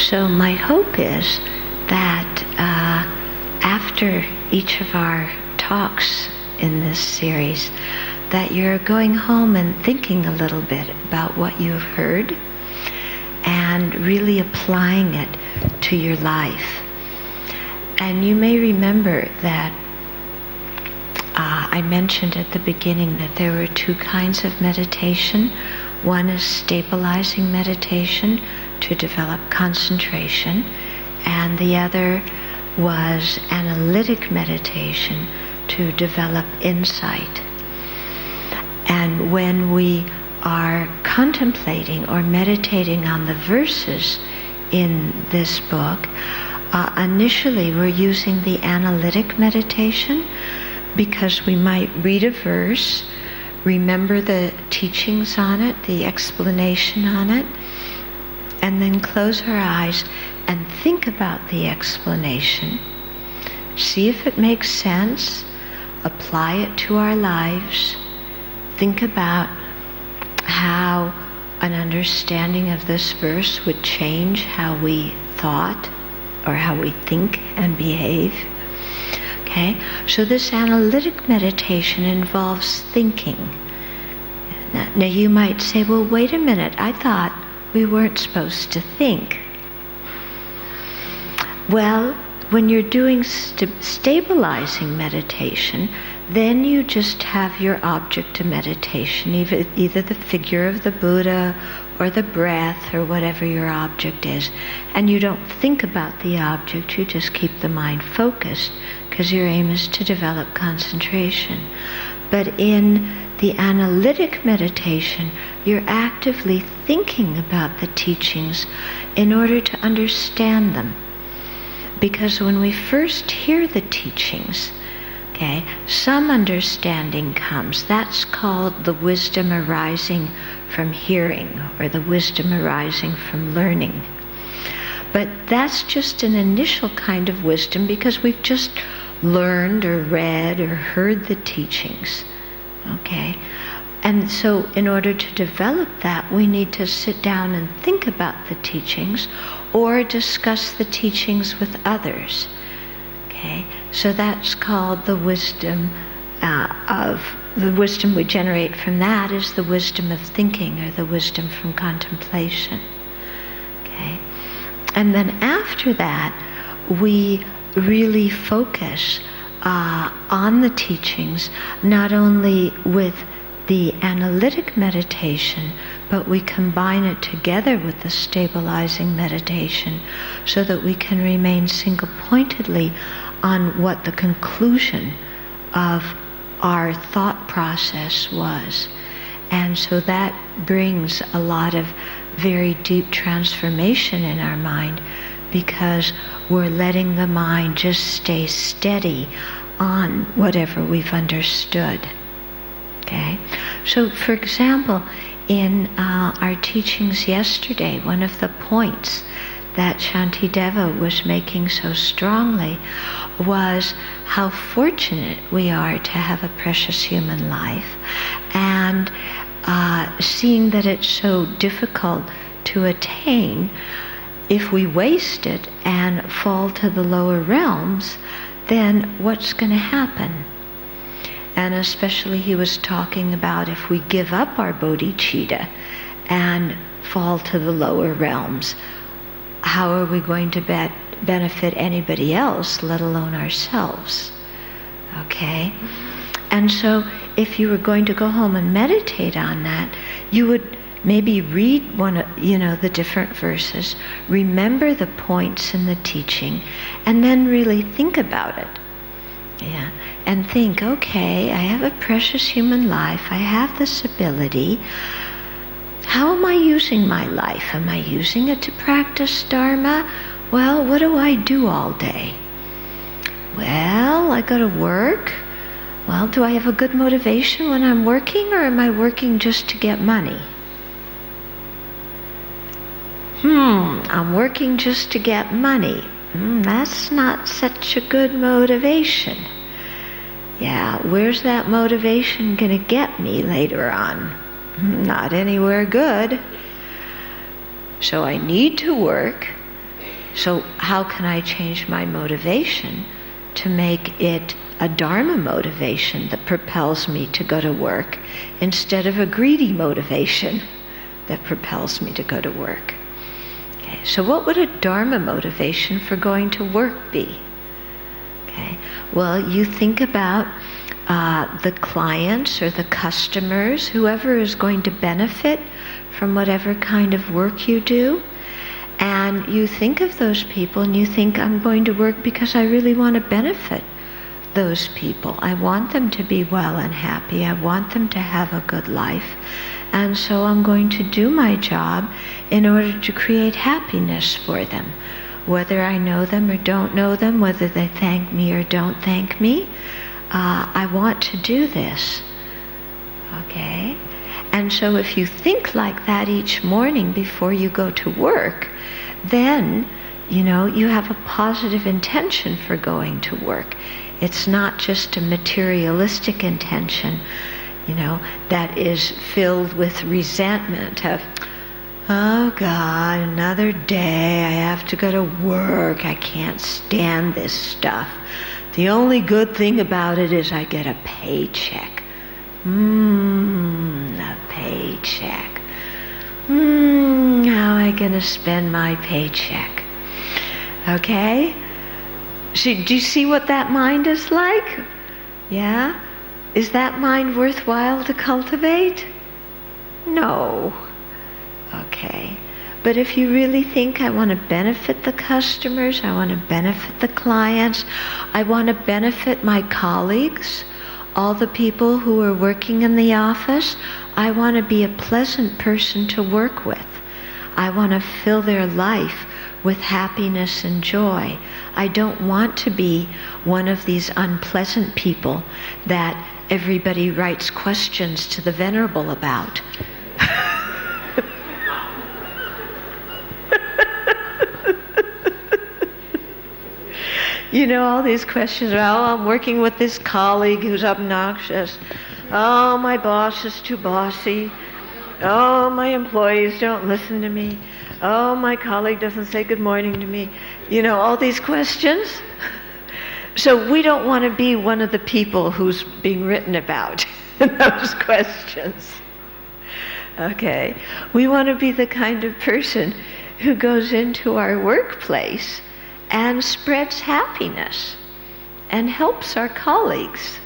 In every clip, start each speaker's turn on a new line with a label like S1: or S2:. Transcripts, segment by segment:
S1: So my hope is that after each of our talks in this series, that you're going home and thinking a little bit about what you have heard and really applying it to your life. And you may remember that I mentioned at the beginning that there were two kinds of meditation. One is stabilizing meditation to develop concentration, and the other was analytic meditation to develop insight. And when we are contemplating or meditating on the verses in this book, initially we're using the analytic meditation because we might read a verse, remember the teachings on it, the explanation on it, and then close our eyes and think about the explanation, see if it makes sense, apply it to our lives, think about how an understanding of this verse would change how we thought or how we think and behave. Okay? So this analytic meditation involves thinking. Now you might say, well, wait a minute, I thought we weren't supposed to think. Well, when you're doing stabilizing meditation, then you just have your object of meditation, either the figure of the Buddha or the breath or whatever your object is. And you don't think about the object, you just keep the mind focused because your aim is to develop concentration. But in the analytic meditation, you're actively thinking about the teachings in order to understand them. Because when we first hear the teachings, okay, some understanding comes. That's called the wisdom arising from hearing, or the wisdom arising from learning. But that's just an initial kind of wisdom because we've just learned or read or heard the teachings. Okay? And so in order to develop that, we need to sit down and think about the teachings or discuss the teachings with others. Okay? So that's called the wisdom the wisdom we generate from that is the wisdom of thinking, or the wisdom from contemplation. Okay? And then after that, we really focus on the teachings, not only with the analytic meditation, but we combine it together with the stabilizing meditation so that we can remain single-pointedly on what the conclusion of our thought process was. And so that brings a lot of very deep transformation in our mind because we're letting the mind just stay steady on whatever we've understood. Okay? So, for example, in our teachings yesterday, one of the points that Shantideva was making so strongly was how fortunate we are to have a precious human life, and seeing that it's so difficult to attain, if we waste it and fall to the lower realms, then what's going to happen? And especially he was talking about if we give up our bodhicitta and fall to the lower realms, how are we going to benefit anybody else, let alone ourselves? Okay? And so if you were going to go home and meditate on that, you would maybe read the different verses, remember the points in the teaching, and then really think about it. Yeah. And think, okay, I have a precious human life, I have this ability. How am I using my life? Am I using it to practice Dharma? Well, what do I do all day? Well, I go to work. Well, do I have a good motivation when I'm working, or am I working just to get money? I'm working just to get money. That's not such a good motivation. Yeah, where's that motivation going to get me later on? Not anywhere good. So I need to work So how can I change my motivation to make it a Dharma motivation that propels me to go to work instead of a greedy motivation that propels me to go to work? Okay, so what would a Dharma motivation for going to work be? Okay, well, you think about the clients or the customers, whoever is going to benefit from whatever kind of work you do, and you think of those people and you think, I'm going to work because I really want to benefit those people. I want them to be well and happy. I want them to have a good life. And so I'm going to do my job in order to create happiness for them. Whether I know them or don't know them, whether they thank me or don't thank me, I want to do this. Okay? And so if you think like that each morning before you go to work, then, you have a positive intention for going to work. It's not just a materialistic intention, that is filled with resentment of, oh God, another day, I have to go to work, I can't stand this stuff. The only good thing about it is I get a paycheck. A paycheck. How am I going to spend my paycheck? Okay? So, do you see what that mind is like? Yeah? Is that mind worthwhile to cultivate? No. Okay. But if you really think, I want to benefit the customers, I want to benefit the clients, I want to benefit my colleagues, all the people who are working in the office, I want to be a pleasant person to work with. I want to fill their life with happiness and joy. I don't want to be one of these unpleasant people that everybody writes questions to the Venerable about. All these questions, I'm working with this colleague who's obnoxious. Oh, my boss is too bossy. Oh, my employees don't listen to me. Oh, my colleague doesn't say good morning to me. All these questions. So we don't want to be one of the people who's being written about in those questions. Okay. We want to be the kind of person who goes into our workplace and spreads happiness and helps our colleagues.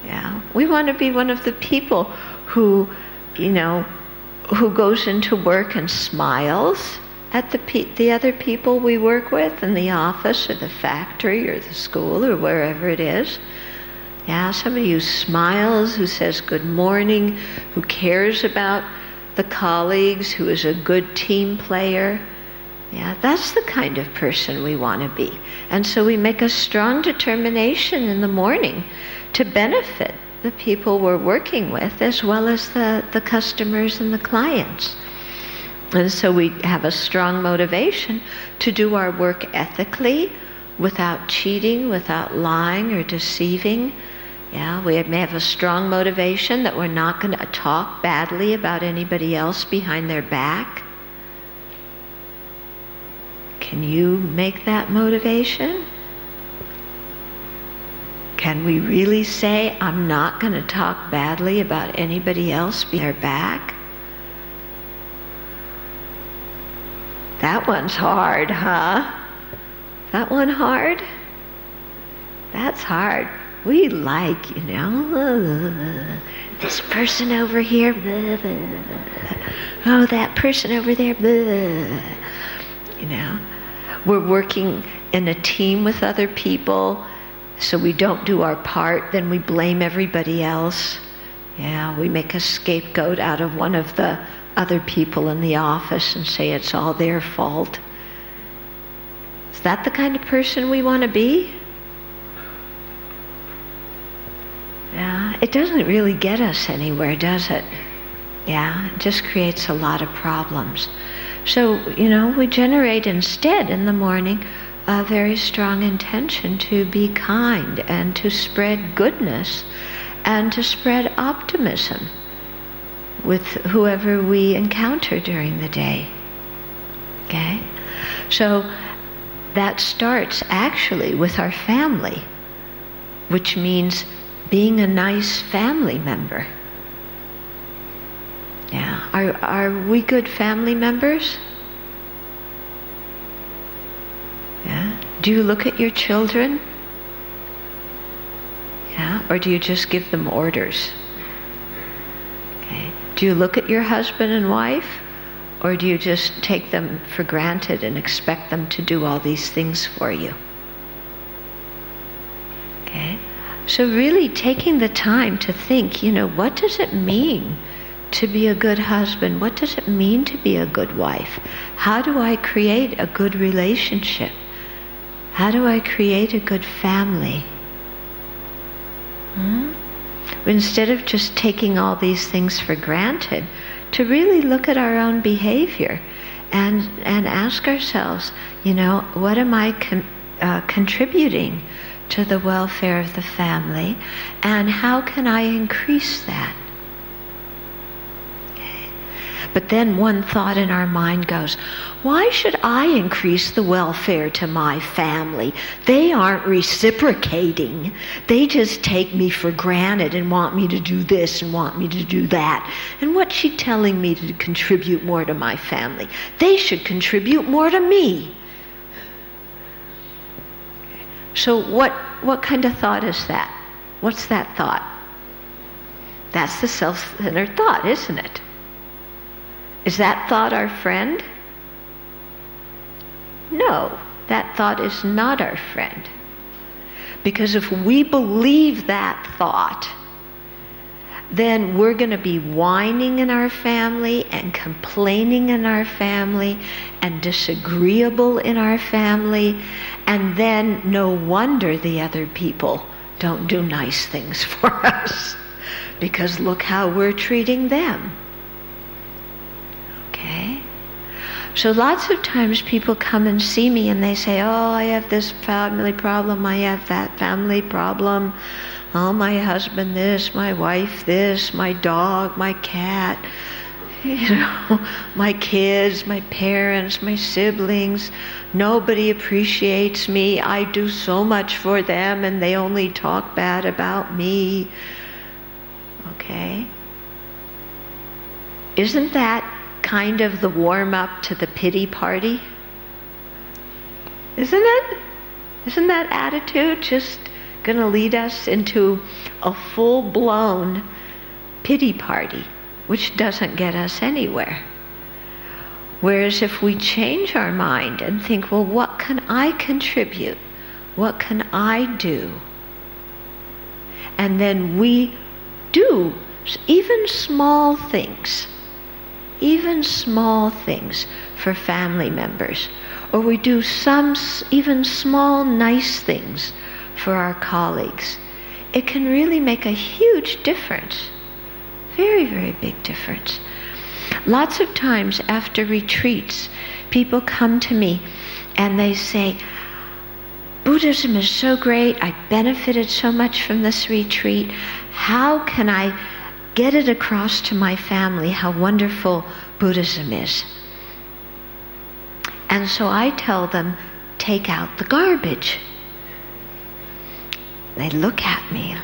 S1: Yeah, we want to be one of the people who goes into work and smiles at the other people we work with in the office or the factory or the school or wherever it is. Yeah, somebody who smiles, who says good morning, who cares about the colleagues, who is a good team player. Yeah, that's the kind of person we want to be. And so we make a strong determination in the morning to benefit the people we're working with as well as the customers and the clients. And so we have a strong motivation to do our work ethically, without cheating, without lying or deceiving. Yeah, we may have a strong motivation that we're not going to talk badly about anybody else behind their back. Can you make that motivation? Can we really say, I'm not going to talk badly about anybody else behind their back? That one's hard, huh? That one hard? That's hard. We like, this person over here, oh, that person over there, We're working in a team with other people, so we don't do our part, then we blame everybody else. Yeah, we make a scapegoat out of one of the other people in the office and say it's all their fault. Is that the kind of person we want to be? Yeah, it doesn't really get us anywhere, does it? Yeah, it just creates a lot of problems. So, we generate instead in the morning a very strong intention to be kind and to spread goodness and to spread optimism with whoever we encounter during the day. Okay? So that starts actually with our family, which means being a nice family member. Yeah. Are we good family members? Yeah. Do you look at your children? Yeah. Or do you just give them orders? Okay. Do you look at your husband and wife? Or do you just take them for granted and expect them to do all these things for you? Okay? So really taking the time to think, what does it mean to be a good husband? What does it mean to be a good wife? How do I create a good relationship? How do I create a good family? Instead of just taking all these things for granted, to really look at our own behavior and ask ourselves, what am I contributing to the welfare of the family, and how can I increase that? Okay. But then one thought in our mind goes, why should I increase the welfare to my family? They aren't reciprocating. They just take me for granted and want me to do this and want me to do that. And what's she telling me to contribute more to my family? They should contribute more to me. So what kind of thought is that? What's that thought? That's the self-centered thought, isn't it? Is that thought our friend? No, that thought is not our friend. Because if we believe that thought, then we're going to be whining in our family and complaining in our family and disagreeable in our family, and then no wonder the other people don't do nice things for us, because look how we're treating them. Okay? So lots of times people come and see me and they say, oh, I have this family problem, I have that family problem. Oh, my husband this, my wife this, my dog, my cat, my kids, my parents, my siblings. Nobody appreciates me. I do so much for them and they only talk bad about me. Okay? Isn't that kind of the warm-up to the pity party? Isn't it? Isn't that attitude just going to lead us into a full-blown pity party, which doesn't get us anywhere? Whereas if we change our mind and think, well, what can I contribute? What can I do? And then we do even small things for family members, or we do some even small nice things for our colleagues, it can really make a huge difference. Very, very big difference. Lots of times after retreats, people come to me and they say, Buddhism is so great, I benefited so much from this retreat. How can I get it across to my family how wonderful Buddhism is? And so I tell them, take out the garbage. They look at me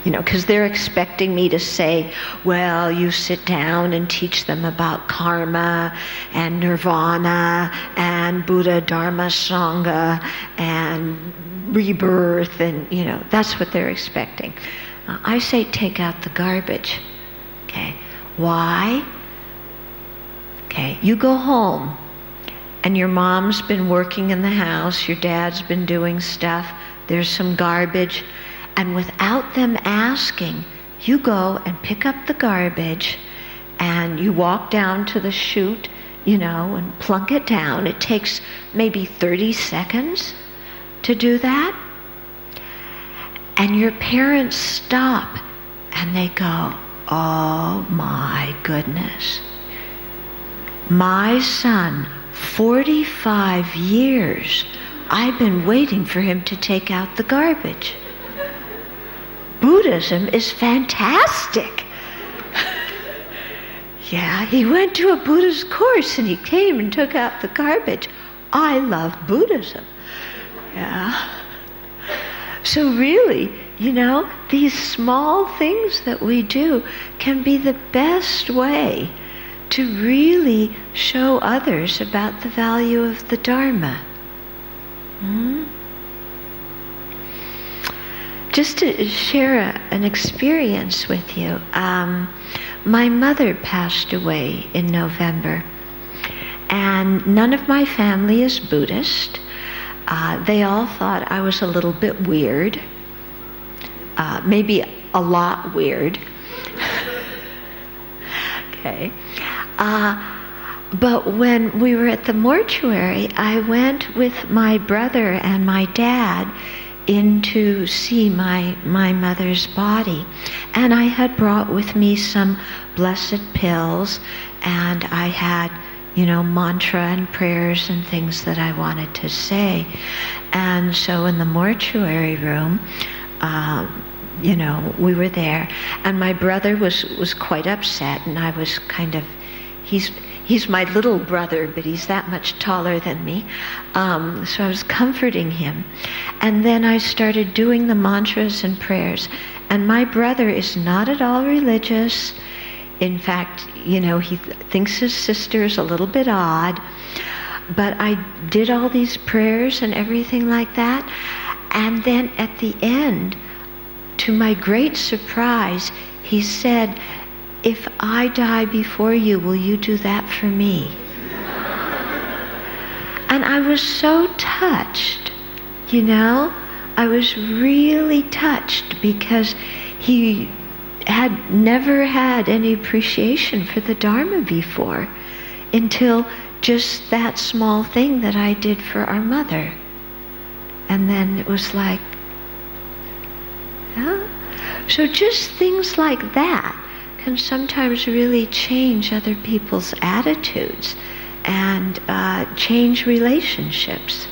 S1: because they're expecting me to say, well, you sit down and teach them about karma and nirvana and Buddha, Dharma, Sangha and rebirth, and that's what they're expecting. I say take out the garbage. Okay. Why? Okay. You go home and your mom's been working in the house, your dad's been doing stuff, there's some garbage, and without them asking, you go and pick up the garbage and you walk down to the chute, and plunk it down. It takes maybe 30 seconds to do that. And your parents stop and they go, oh my goodness. My son, 45 years, I've been waiting for him to take out the garbage. Buddhism is fantastic. Yeah, he went to a Buddhist course and he came and took out the garbage. I love Buddhism. Yeah. So really, these small things that we do can be the best way to really show others about the value of the Dharma. Just to share an experience with you, my mother passed away in November, and none of my family is Buddhist. They all thought I was a little bit weird, maybe a lot weird. Okay. But when we were at the mortuary, I went with my brother and my dad in to see my mother's body. And I had brought with me some blessed pills, and I had, mantra and prayers and things that I wanted to say. And so in the mortuary room, we were there, and my brother was quite upset, and I was kind of, he's my little brother, but he's that much taller than me, so I was comforting him. And then I started doing the mantras and prayers, and my brother is not at all religious. In fact, he thinks his sister is a little bit odd, but I did all these prayers and everything like that, and then at the end, to my great surprise, he said, "If I die before you, will you do that for me?" And I was so touched, I was really touched, because he had never had any appreciation for the Dharma before, until just that small thing that I did for our mother. And then it was like, so just things like that can sometimes really change other people's attitudes and change relationships.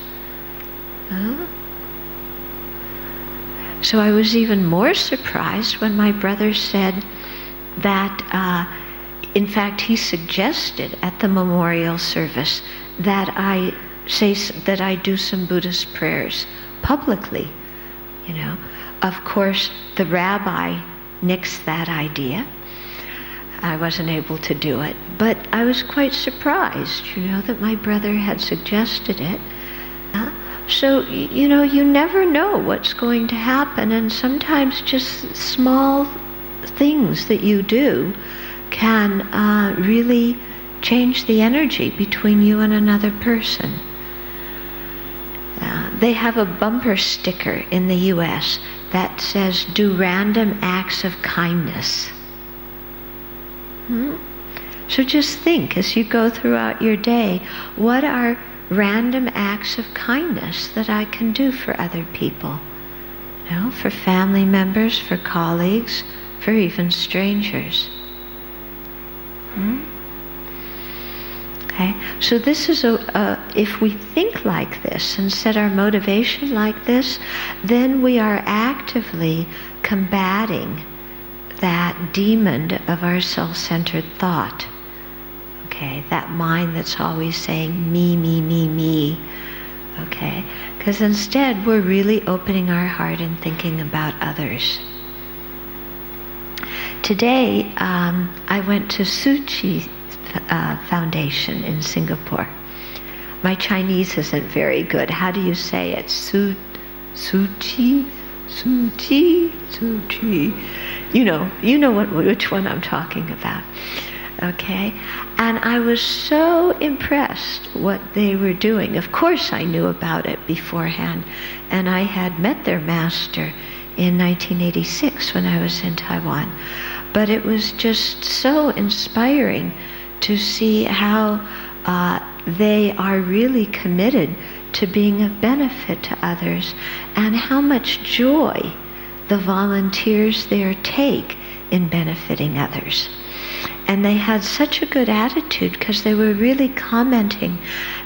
S1: So I was even more surprised when my brother said that, in fact, he suggested at the memorial service that I do some Buddhist prayers publicly. Of course, the rabbi nixed that idea. I wasn't able to do it, but I was quite surprised, that my brother had suggested it. So, you never know what's going to happen, and sometimes just small things that you do can really change the energy between you and another person. They have a bumper sticker in the U.S. that says, "Do random acts of kindness." So just think, as you go throughout your day, what are random acts of kindness that I can do for other people? For family members, for colleagues, for even strangers. Okay, so this is if we think like this and set our motivation like this, then we are actively combating that demon of our self-centered thought. Okay, that mind that's always saying me, me, me, me. Okay, because instead we're really opening our heart and thinking about others. Today, I went to Suchi Foundation in Singapore. My Chinese isn't very good. How do you say it? Suchi? You know which one I'm talking about. Okay? And I was so impressed what they were doing. Of course I knew about it beforehand, and I had met their master in 1986 when I was in Taiwan. But it was just so inspiring to see how they are really committed to being of benefit to others, and how much joy the volunteers there take in benefiting others. And they had such a good attitude, because they were really commenting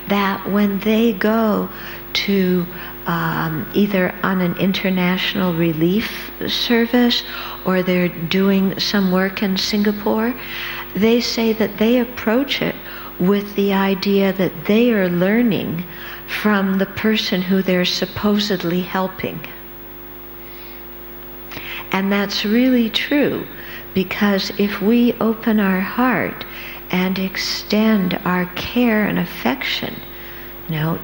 S1: that when they go to either on an international relief service, or they're doing some work in Singapore, they say that they approach it with the idea that they are learning from the person who they're supposedly helping. And that's really true, because if we open our heart and extend our care and affection,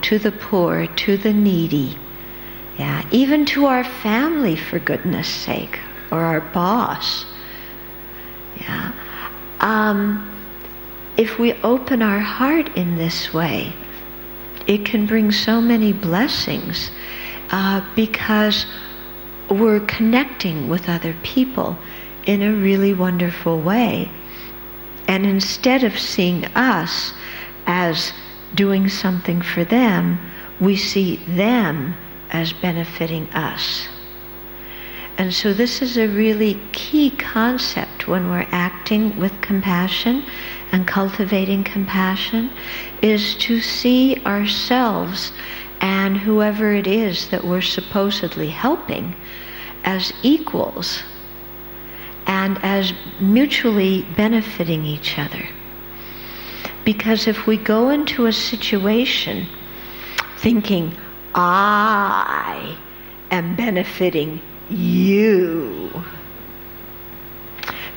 S1: to the poor, to the needy, even to our family, for goodness sake, or our boss, if we open our heart in this way, it can bring so many blessings, because we're connecting with other people in a really wonderful way. And instead of seeing us as doing something for them, we see them as benefiting us. And so this is a really key concept when we're acting with compassion and cultivating compassion, is to see ourselves and whoever it is that we're supposedly helping as equals and as mutually benefiting each other. Because if we go into a situation thinking, I am benefiting you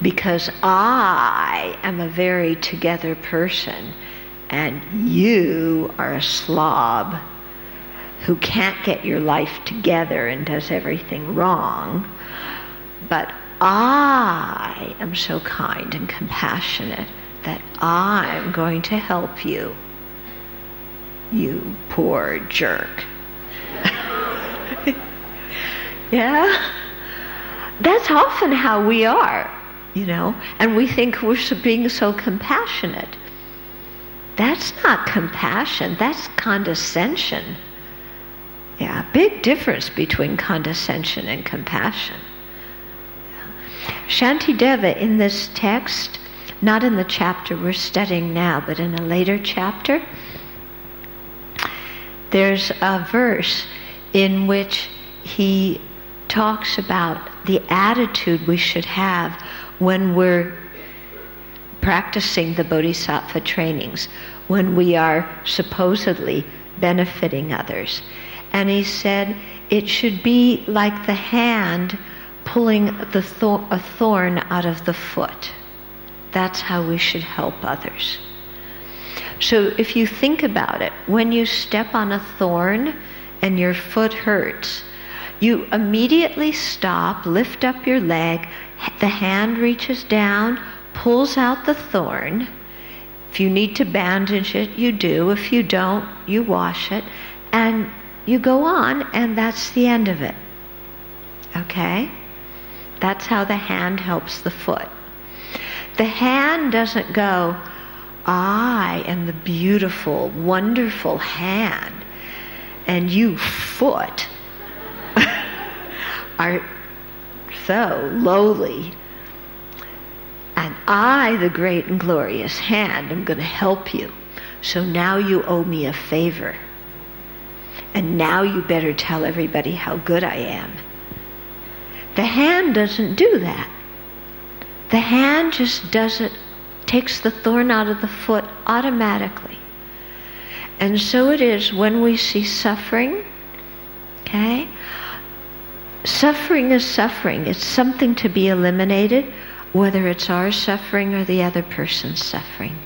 S1: because I am a very together person and you are a slob who can't get your life together and does everything wrong, but I am so kind and compassionate that I'm going to help you, you poor jerk. Yeah? That's often how we are, and we think we're being so compassionate. That's not compassion, that's condescension. Yeah, big difference between condescension and compassion. Shantideva in this text, not in the chapter we're studying now, but in a later chapter, there's a verse in which he talks about the attitude we should have when we're practicing the Bodhisattva trainings, when we are supposedly benefiting others. And he said it should be like the hand pulling a thorn out of the foot. That's how we should help others. So if you think about it, when you step on a thorn and your foot hurts, you immediately stop, lift up your leg, the hand reaches down, pulls out the thorn. If you need to bandage it, you do. If you don't, you wash it, and you go on, and that's the end of it. Okay? That's how the hand helps the foot. The hand doesn't go, I am the beautiful, wonderful hand, and you foot are so lowly, and I, the great and glorious hand, am going to help you. So now you owe me a favor. And now you better tell everybody how good I am. The hand doesn't do that. The hand just does it, takes the thorn out of the foot automatically. And so it is when we see suffering, okay? Suffering is suffering. It's something to be eliminated, whether it's our suffering or the other person's suffering.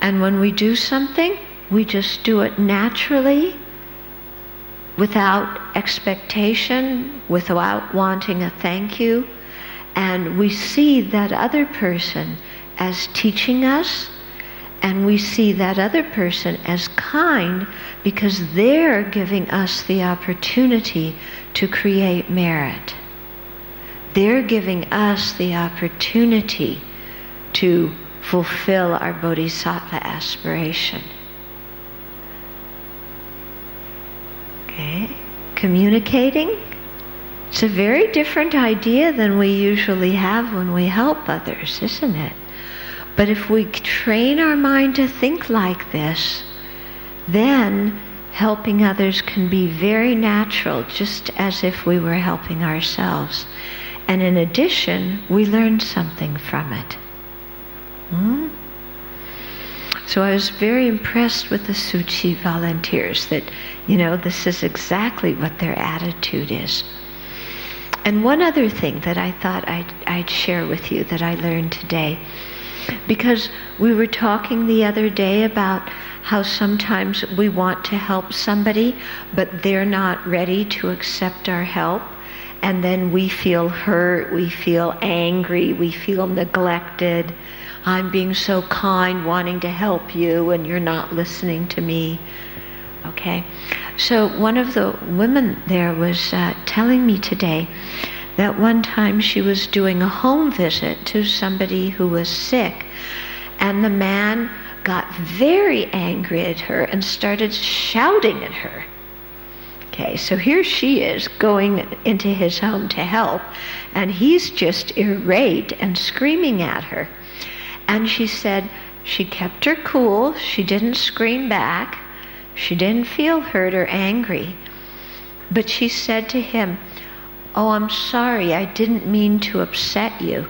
S1: And when we do something, we just do it naturally, without expectation, without wanting a thank you. And we see that other person as teaching us, and we see that other person as kind because they're giving us the opportunity to create merit. They're giving us the opportunity to fulfill our bodhisattva aspiration. Okay? Communicating. It's a very different idea than we usually have when we help others, isn't it? But if we train our mind to think like this, then helping others can be very natural, just as if we were helping ourselves. And in addition, we learn something from it. So I was very impressed with the Suchi volunteers that, this is exactly what their attitude is. And one other thing that I thought I'd share with you that I learned today, because we were talking the other day about how sometimes we want to help somebody, but they're not ready to accept our help. And then we feel hurt, we feel angry, we feel neglected. I'm being so kind, wanting to help you, and you're not listening to me. Okay? So one of the women there was telling me today that one time she was doing a home visit to somebody who was sick, and the man got very angry at her and started shouting at her. Okay, so here she is going into his home to help, and he's just irate and screaming at her. And she said she kept her cool, she didn't scream back, she didn't feel hurt or angry. But she said to him, "Oh, I'm sorry, I didn't mean to upset you.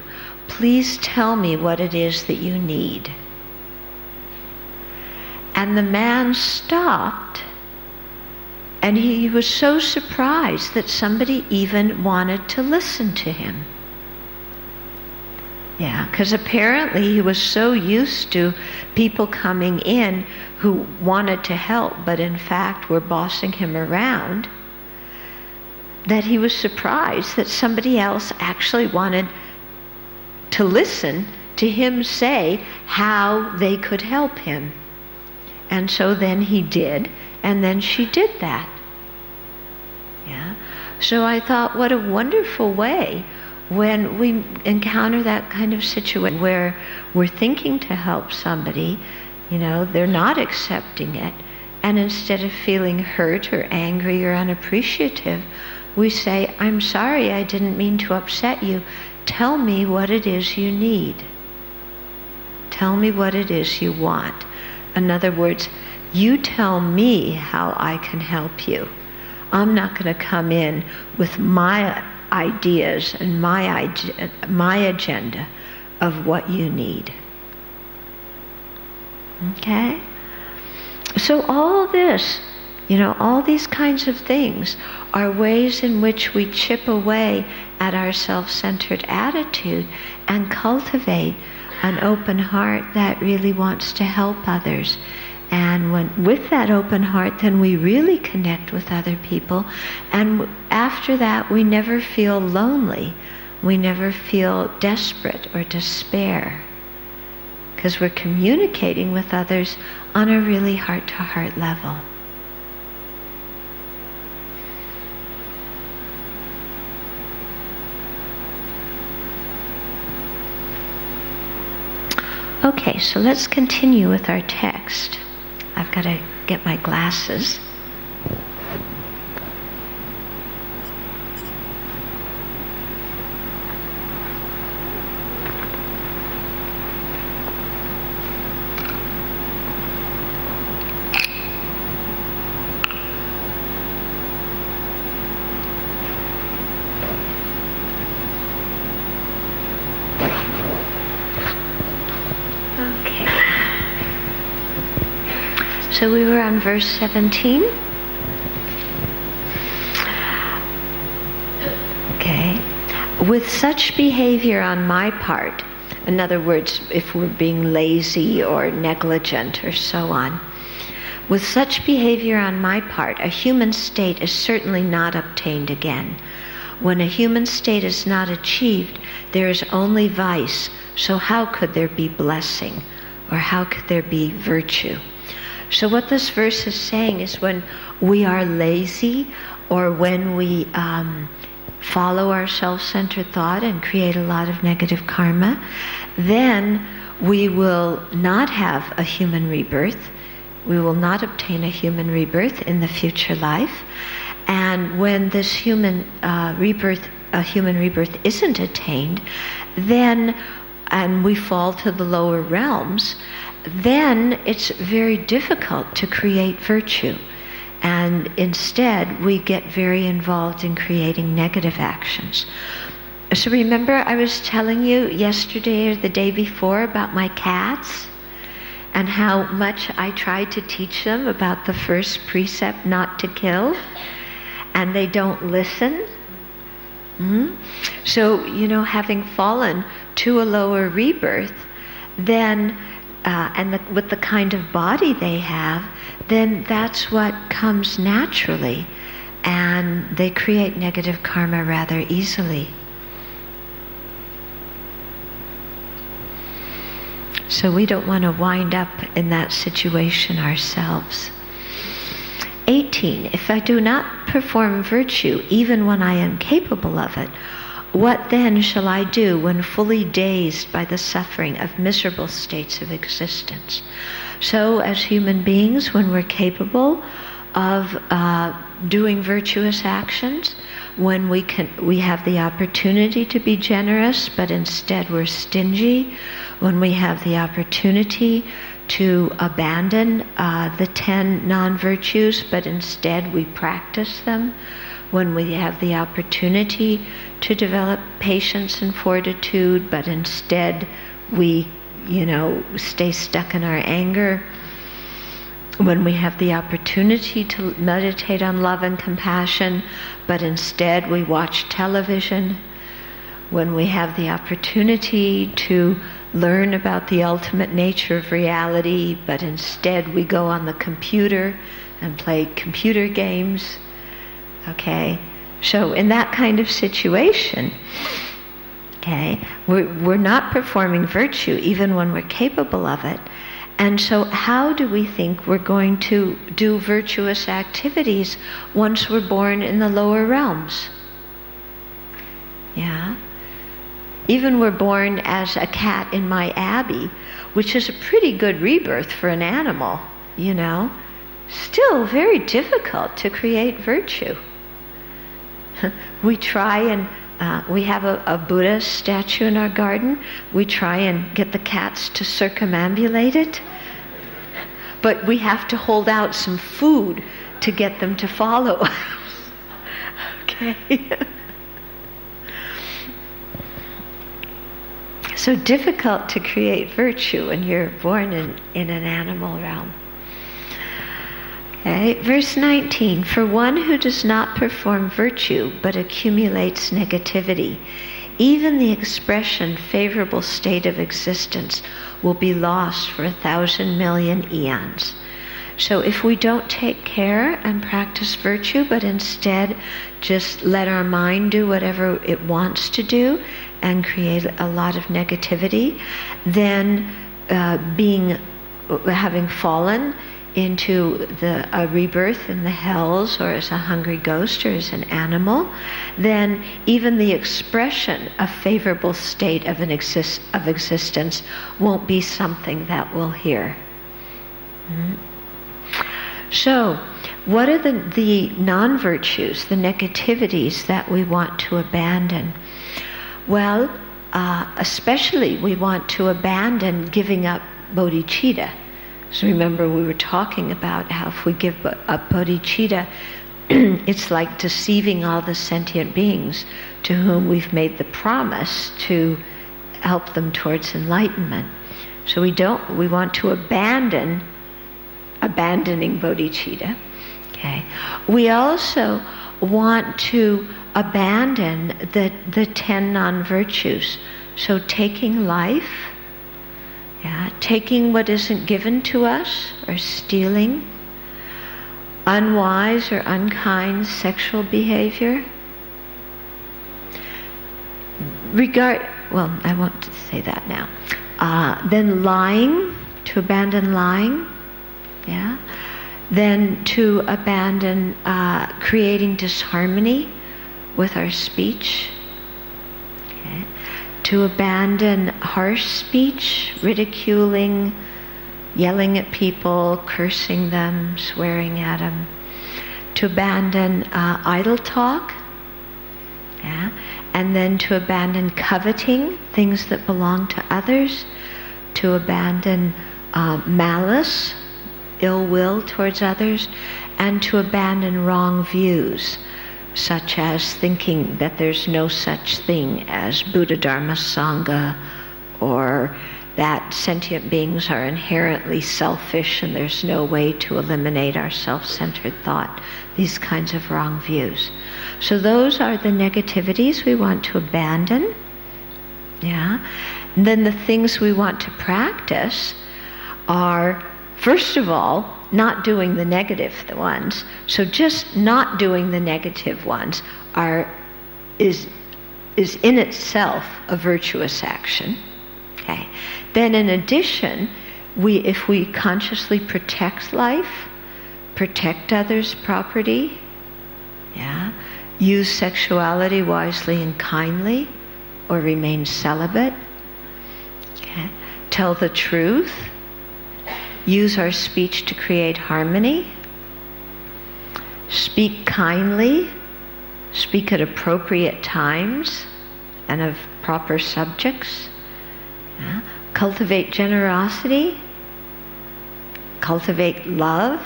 S1: Please tell me what it is that you need." And the man stopped, and he was so surprised that somebody even wanted to listen to him. Yeah, because apparently he was so used to people coming in who wanted to help, but in fact were bossing him around, that he was surprised that somebody else actually wanted to listen to him say how they could help him. And so then he did, and then she did that. Yeah. So I thought, what a wonderful way when we encounter that kind of situation where we're thinking to help somebody, they're not accepting it, and instead of feeling hurt or angry or unappreciative, we say, "I'm sorry, I didn't mean to upset you. Tell me what it is you need. Tell me what it is you want." In other words, you tell me how I can help you. I'm not going to come in with my ideas and my agenda of what you need. Okay? So all this, all these kinds of things are ways in which we chip away at our self-centered attitude and cultivate an open heart that really wants to help others. And with that open heart, then we really connect with other people. And after that, we never feel lonely. We never feel desperate or despair. Because we're communicating with others on a really heart-to-heart level. Okay, so let's continue with our text. I've got to get my glasses. So we were on verse 17. Okay. With such behavior on my part, in other words, if we're being lazy or negligent or so on, with such behavior on my part, a human state is certainly not obtained again. When a human state is not achieved, there is only vice. So how could there be blessing? Or how could there be virtue? So what this verse is saying is when we are lazy or when we follow our self-centered thought and create a lot of negative karma, then we will not have a human rebirth. We will not obtain a human rebirth in the future life. And when this human rebirth isn't attained, then, and we fall to the lower realms, then it's very difficult to create virtue. And instead, we get very involved in creating negative actions. So remember I was telling you yesterday or the day before about my cats and how much I tried to teach them about the first precept, not to kill, and they don't listen. So, having fallen to a lower rebirth, then, with the kind of body they have, then that's what comes naturally, and they create negative karma rather easily. So we don't want to wind up in that situation ourselves. 18. If I do not perform virtue, even when I am capable of it, what then shall I do when fully dazed by the suffering of miserable states of existence? So as human beings, when we're capable of doing virtuous actions, when we have the opportunity to be generous, but instead we're stingy, when we have the opportunity to abandon the 10 non-virtues, but instead we practice them, when we have the opportunity to develop patience and fortitude, but instead we, stay stuck in our anger, when we have the opportunity to meditate on love and compassion, but instead we watch television, when we have the opportunity to learn about the ultimate nature of reality, but instead we go on the computer and play computer games. Okay? So in that kind of situation, okay, we're not performing virtue even when we're capable of it. And so how do we think we're going to do virtuous activities once we're born in the lower realms? Yeah? Even we're born as a cat in my abbey, which is a pretty good rebirth for an animal, Still very difficult to create virtue. We try and we have a Buddha statue in our garden. We try and get the cats to circumambulate it. But we have to hold out some food to get them to follow us. Okay? So difficult to create virtue when you're born in an animal realm. Okay, verse 19, for one who does not perform virtue but accumulates negativity, even the expression favorable state of existence will be lost for 1,000 million eons. So if we don't take care and practice virtue, but instead just let our mind do whatever it wants to do and create a lot of negativity, then having fallen into a rebirth in the hells, or as a hungry ghost, or as an animal, then even the expression of favorable state of existence won't be something that we'll hear. So, what are the non-virtues, the negativities that we want to abandon? Well, especially we want to abandon giving up bodhicitta. So remember, we were talking about how if we give up bodhicitta, it's like deceiving all the sentient beings to whom we've made the promise to help them towards enlightenment. So we want to abandoning bodhicitta. Okay. We also want to abandon the 10 non-virtues. So taking life, taking what isn't given to us, or stealing, unwise or unkind sexual behavior. I won't say that now. Then lying, to abandon lying. Yeah. Then to abandon creating disharmony with our speech. Okay. To abandon harsh speech, ridiculing, yelling at people, cursing them, swearing at them. To abandon idle talk. Yeah. And then to abandon coveting, things that belong to others. To abandon malice, ill will towards others, and to abandon wrong views. such as thinking that there's no such thing as Buddha, Dharma, Sangha, or that sentient beings are inherently selfish and there's no way to eliminate our self-centered thought. These kinds of wrong views. So those are the negativities we want to abandon. Yeah. And then the things we want to practice are, first of all, not doing the negative ones. So just not doing the negative ones is in itself a virtuous action. Okay. Then in addition, if we consciously protect life, protect others' property, yeah, use sexuality wisely and kindly, or remain celibate, okay, tell the truth, use our speech to create harmony, speak kindly, speak at appropriate times and of proper subjects, yeah, cultivate generosity, cultivate love,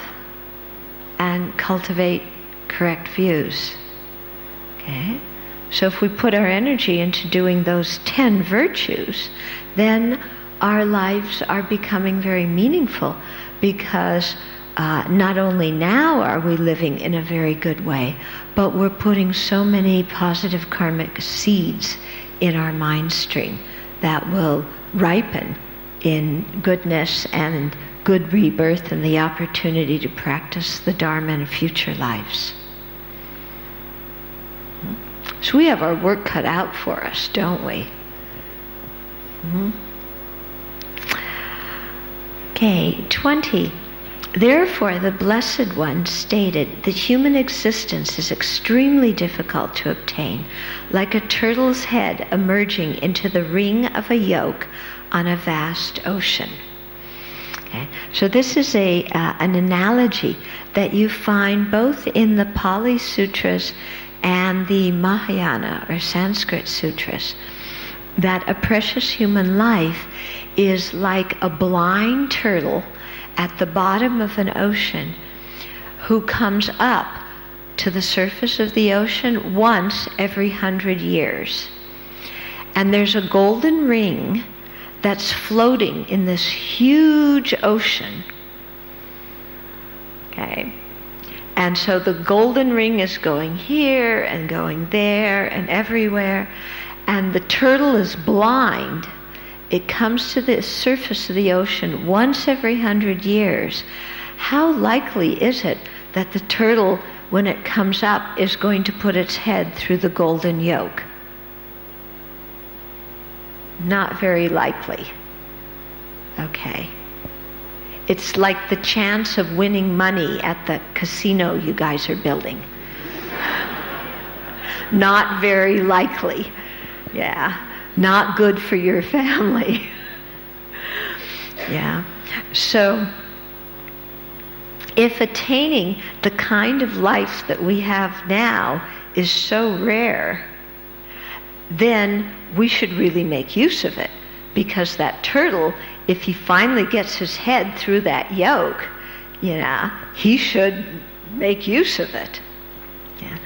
S1: and cultivate correct views. Okay? So if we put our energy into doing those 10 virtues, then our lives are becoming very meaningful, because not only now are we living in a very good way, but we're putting so many positive karmic seeds in our mind stream that will ripen in goodness and good rebirth and the opportunity to practice the Dharma in future lives. So we have our work cut out for us, don't we? Okay, 20. Therefore, the Blessed One stated that human existence is extremely difficult to obtain, like a turtle's head emerging into the ring of a yoke on a vast ocean. Okay. So this is an analogy that you find both in the Pali Sutras and the Mahayana or Sanskrit Sutras, that a precious human life is like a blind turtle at the bottom of an ocean who comes up to the surface of the ocean once every 100 years. And there's a golden ring that's floating in this huge ocean. Okay. And so the golden ring is going here and going there and everywhere, and the turtle is blind. It comes to the surface of the ocean once every 100 years. How likely is it that the turtle, when it comes up, is going to put its head through the golden yoke? Not very likely. Okay. It's like the chance of winning money at the casino you guys are building. Not very likely. Yeah. Not good for your family. Yeah. So, if attaining the kind of life that we have now is so rare, then we should really make use of it. Because that turtle, if he finally gets his head through that yoke, he should make use of it. Yeah.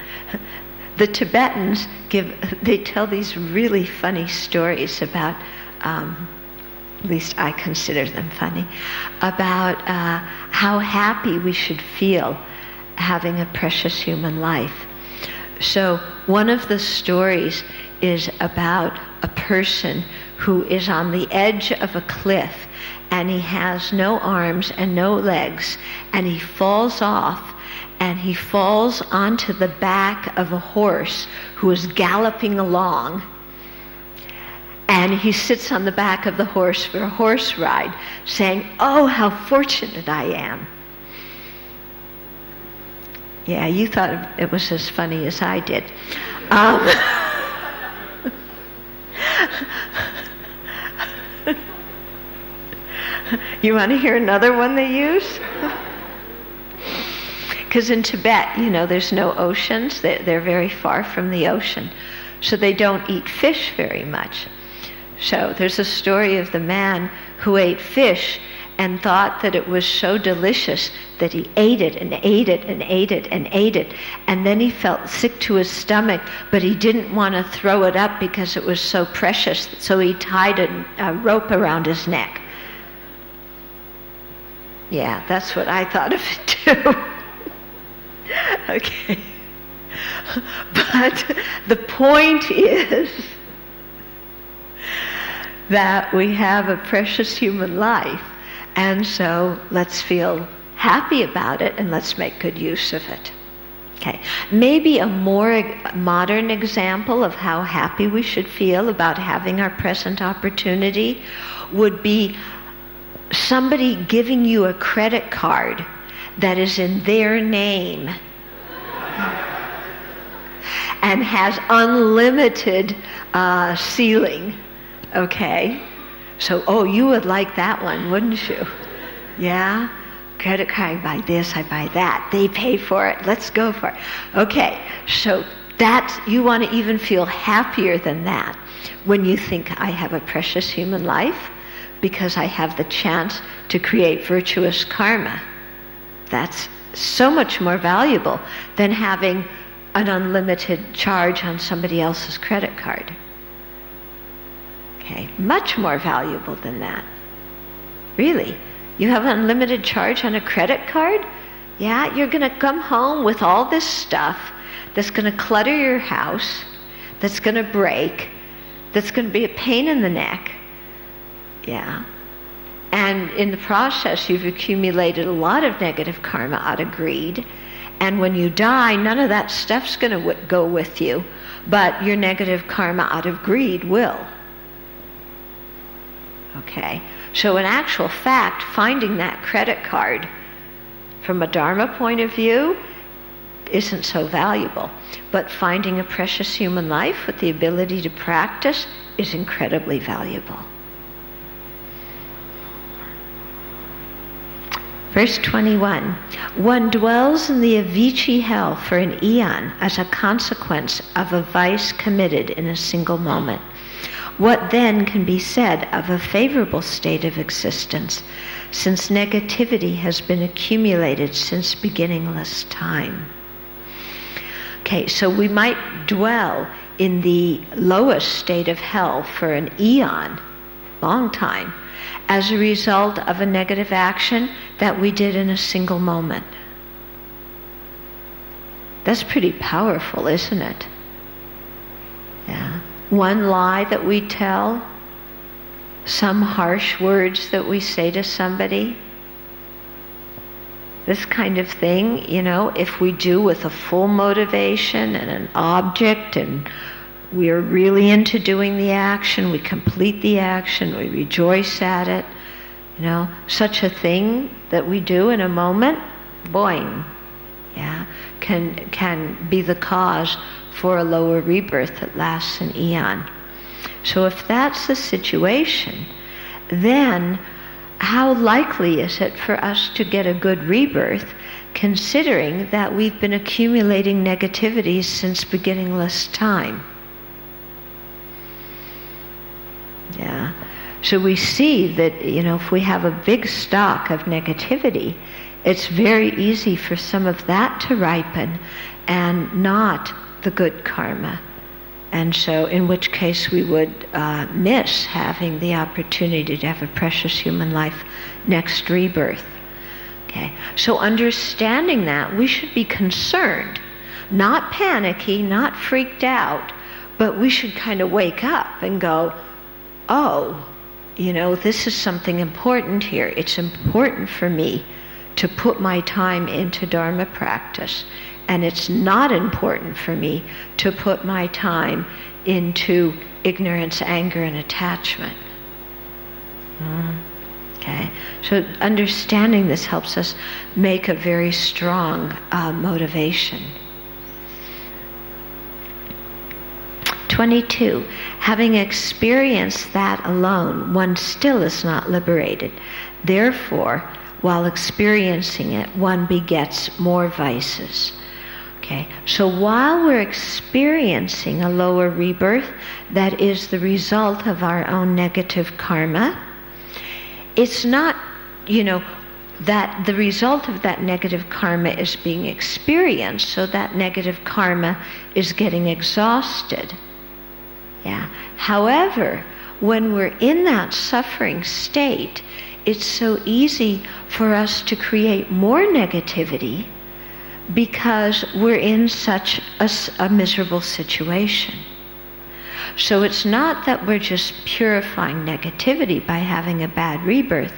S1: The Tibetans they tell these really funny stories about, at least I consider them funny, about how happy we should feel having a precious human life. So one of the stories is about a person who is on the edge of a cliff, and he has no arms and no legs, and he falls off, and he falls onto the back of a horse who is galloping along, and he sits on the back of the horse for a horse ride, saying, "Oh, how fortunate I am." Yeah, you thought it was as funny as I did. You want to hear another one they use? Because in Tibet, there's no oceans. They're very far from the ocean. So they don't eat fish very much. So there's a story of the man who ate fish, and thought that it was so delicious that he ate it and ate it and ate it and ate it. And then he felt sick to his stomach, but he didn't want to throw it up because it was so precious, so he tied a rope around his neck. Yeah, that's what I thought of it too. Okay. But the point is that we have a precious human life, and so let's feel happy about it and let's make good use of it. Okay. Maybe a more modern example of how happy we should feel about having our present opportunity would be somebody giving you a credit card that is in their name and has unlimited ceiling. Okay? So, you would like that one, wouldn't you? Yeah? Credit card, I buy this, I buy that. They pay for it, let's go for it. Okay, so you want to even feel happier than that when you think, I have a precious human life because I have the chance to create virtuous karma. That's so much more valuable than having an unlimited charge on somebody else's credit card. Okay, much more valuable than that. Really. You have unlimited charge on a credit card? Yeah, you're going to come home with all this stuff that's going to clutter your house, that's going to break, that's going to be a pain in the neck. Yeah. And in the process, you've accumulated a lot of negative karma out of greed. And when you die, none of that stuff's going to go with you, but your negative karma out of greed will. Okay? So in actual fact, finding that credit card from a Dharma point of view isn't so valuable. But finding a precious human life with the ability to practice is incredibly valuable. Verse 21, one dwells in the Avicii hell for an eon as a consequence of a vice committed in a single moment. What then can be said of a favorable state of existence, since negativity has been accumulated since beginningless time? Okay, so we might dwell in the lowest state of hell for an eon, long time, as a result of a negative action that we did in a single moment. That's pretty powerful, isn't it? Yeah. One lie that we tell, some harsh words that we say to somebody, this kind of thing, if we do with a full motivation and an object, and we are really into doing the action, we complete the action, we rejoice at it, such a thing that we do in a moment, boing, yeah, can be the cause for a lower rebirth that lasts an eon. So if that's the situation, then how likely is it for us to get a good rebirth, considering that we've been accumulating negativities since beginningless time? Yeah. So we see that, if we have a big stock of negativity, it's very easy for some of that to ripen and not the good karma. And so in which case we would miss having the opportunity to have a precious human life next rebirth. Okay. So understanding that, we should be concerned, not panicky, not freaked out, but we should kind of wake up and go, this is something important here. It's important for me to put my time into Dharma practice. And it's not important for me to put my time into ignorance, anger, and attachment. Okay. So understanding this helps us make a very strong motivation. 22. Having experienced that alone, one still is not liberated. Therefore, while experiencing it, one begets more vices. Okay, so while we're experiencing a lower rebirth that is the result of our own negative karma, it's not that the result of that negative karma is being experienced, so that negative karma is getting exhausted. Yeah. However, when we're in that suffering state, it's so easy for us to create more negativity because we're in such a miserable situation. So it's not that we're just purifying negativity by having a bad rebirth,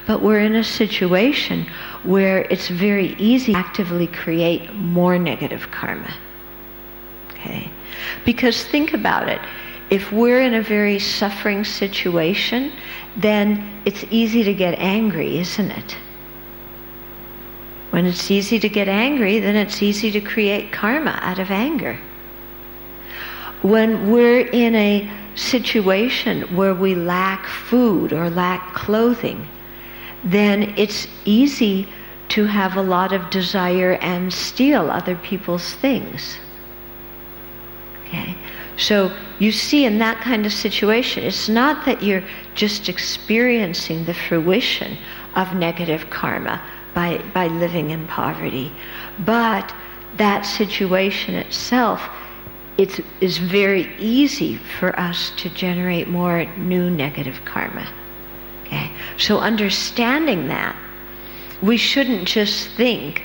S1: but we're in a situation where it's very easy to actively create more negative karma. Okay? Because think about it. If we're in a very suffering situation, then it's easy to get angry, isn't it? When it's easy to get angry, then it's easy to create karma out of anger. When we're in a situation where we lack food or lack clothing, then it's easy to have a lot of desire and steal other people's things. Okay? So you see, in that kind of situation, it's not that you're just experiencing the fruition of negative karma by living in poverty, but that situation itself, it is very easy for us to generate more new negative karma. Okay? So understanding that, we shouldn't just think,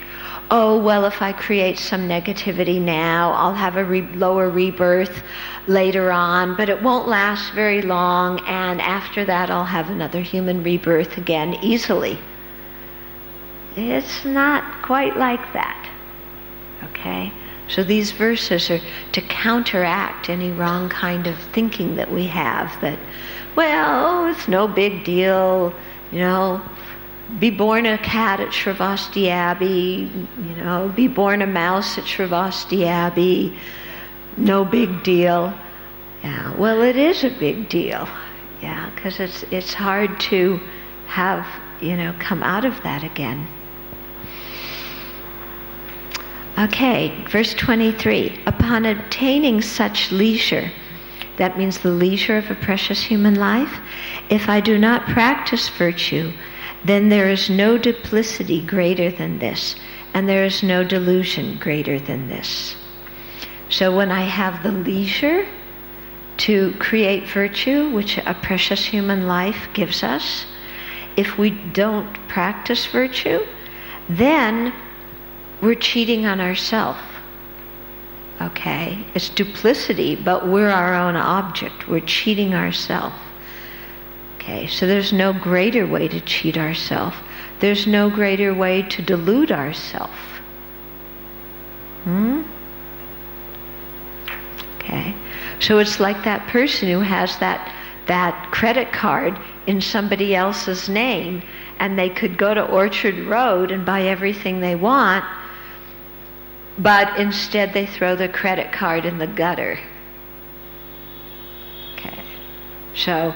S1: oh, well, if I create some negativity now, I'll have a lower rebirth later on, but it won't last very long, and after that I'll have another human rebirth again easily. It's not quite like that. Okay? So these verses are to counteract any wrong kind of thinking that we have, that, well, it's no big deal, be born a cat at Sravasti Abbey, be born a mouse at Sravasti Abbey, no big deal. Yeah, well, it is a big deal. Yeah, because it's hard to have, come out of that again. Okay, verse 23. Upon obtaining such leisure, that means the leisure of a precious human life, if I do not practice virtue, then there is no duplicity greater than this, and there is no delusion greater than this. So when I have the leisure to create virtue, which a precious human life gives us, if we don't practice virtue, then we're cheating on ourselves. Okay? It's duplicity, but we're our own object. We're cheating ourselves. Okay, so there's no greater way to cheat ourselves. There's no greater way to delude ourselves. Okay, so it's like that person who has that credit card in somebody else's name, and they could go to Orchard Road and buy everything they want, but instead they throw the credit card in the gutter. Okay, so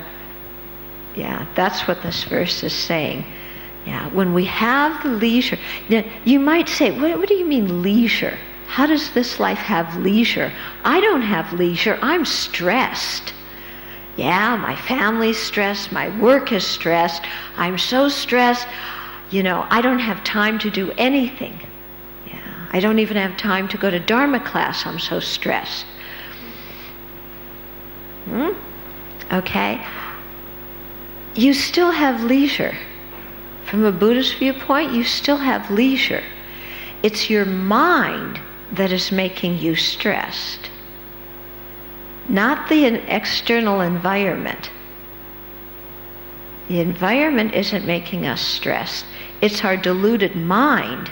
S1: yeah, that's what this verse is saying. Yeah, when we have the leisure, you might say, what do you mean leisure? How does this life have leisure? I don't have leisure. I'm stressed. Yeah, my family's stressed. My work is stressed. I'm so stressed. I don't have time to do anything. Yeah, I don't even have time to go to Dharma class. I'm so stressed. Okay. You still have leisure. From a Buddhist viewpoint, you still have leisure. It's your mind that is making you stressed, not the external environment. The environment isn't making us stressed. It's our deluded mind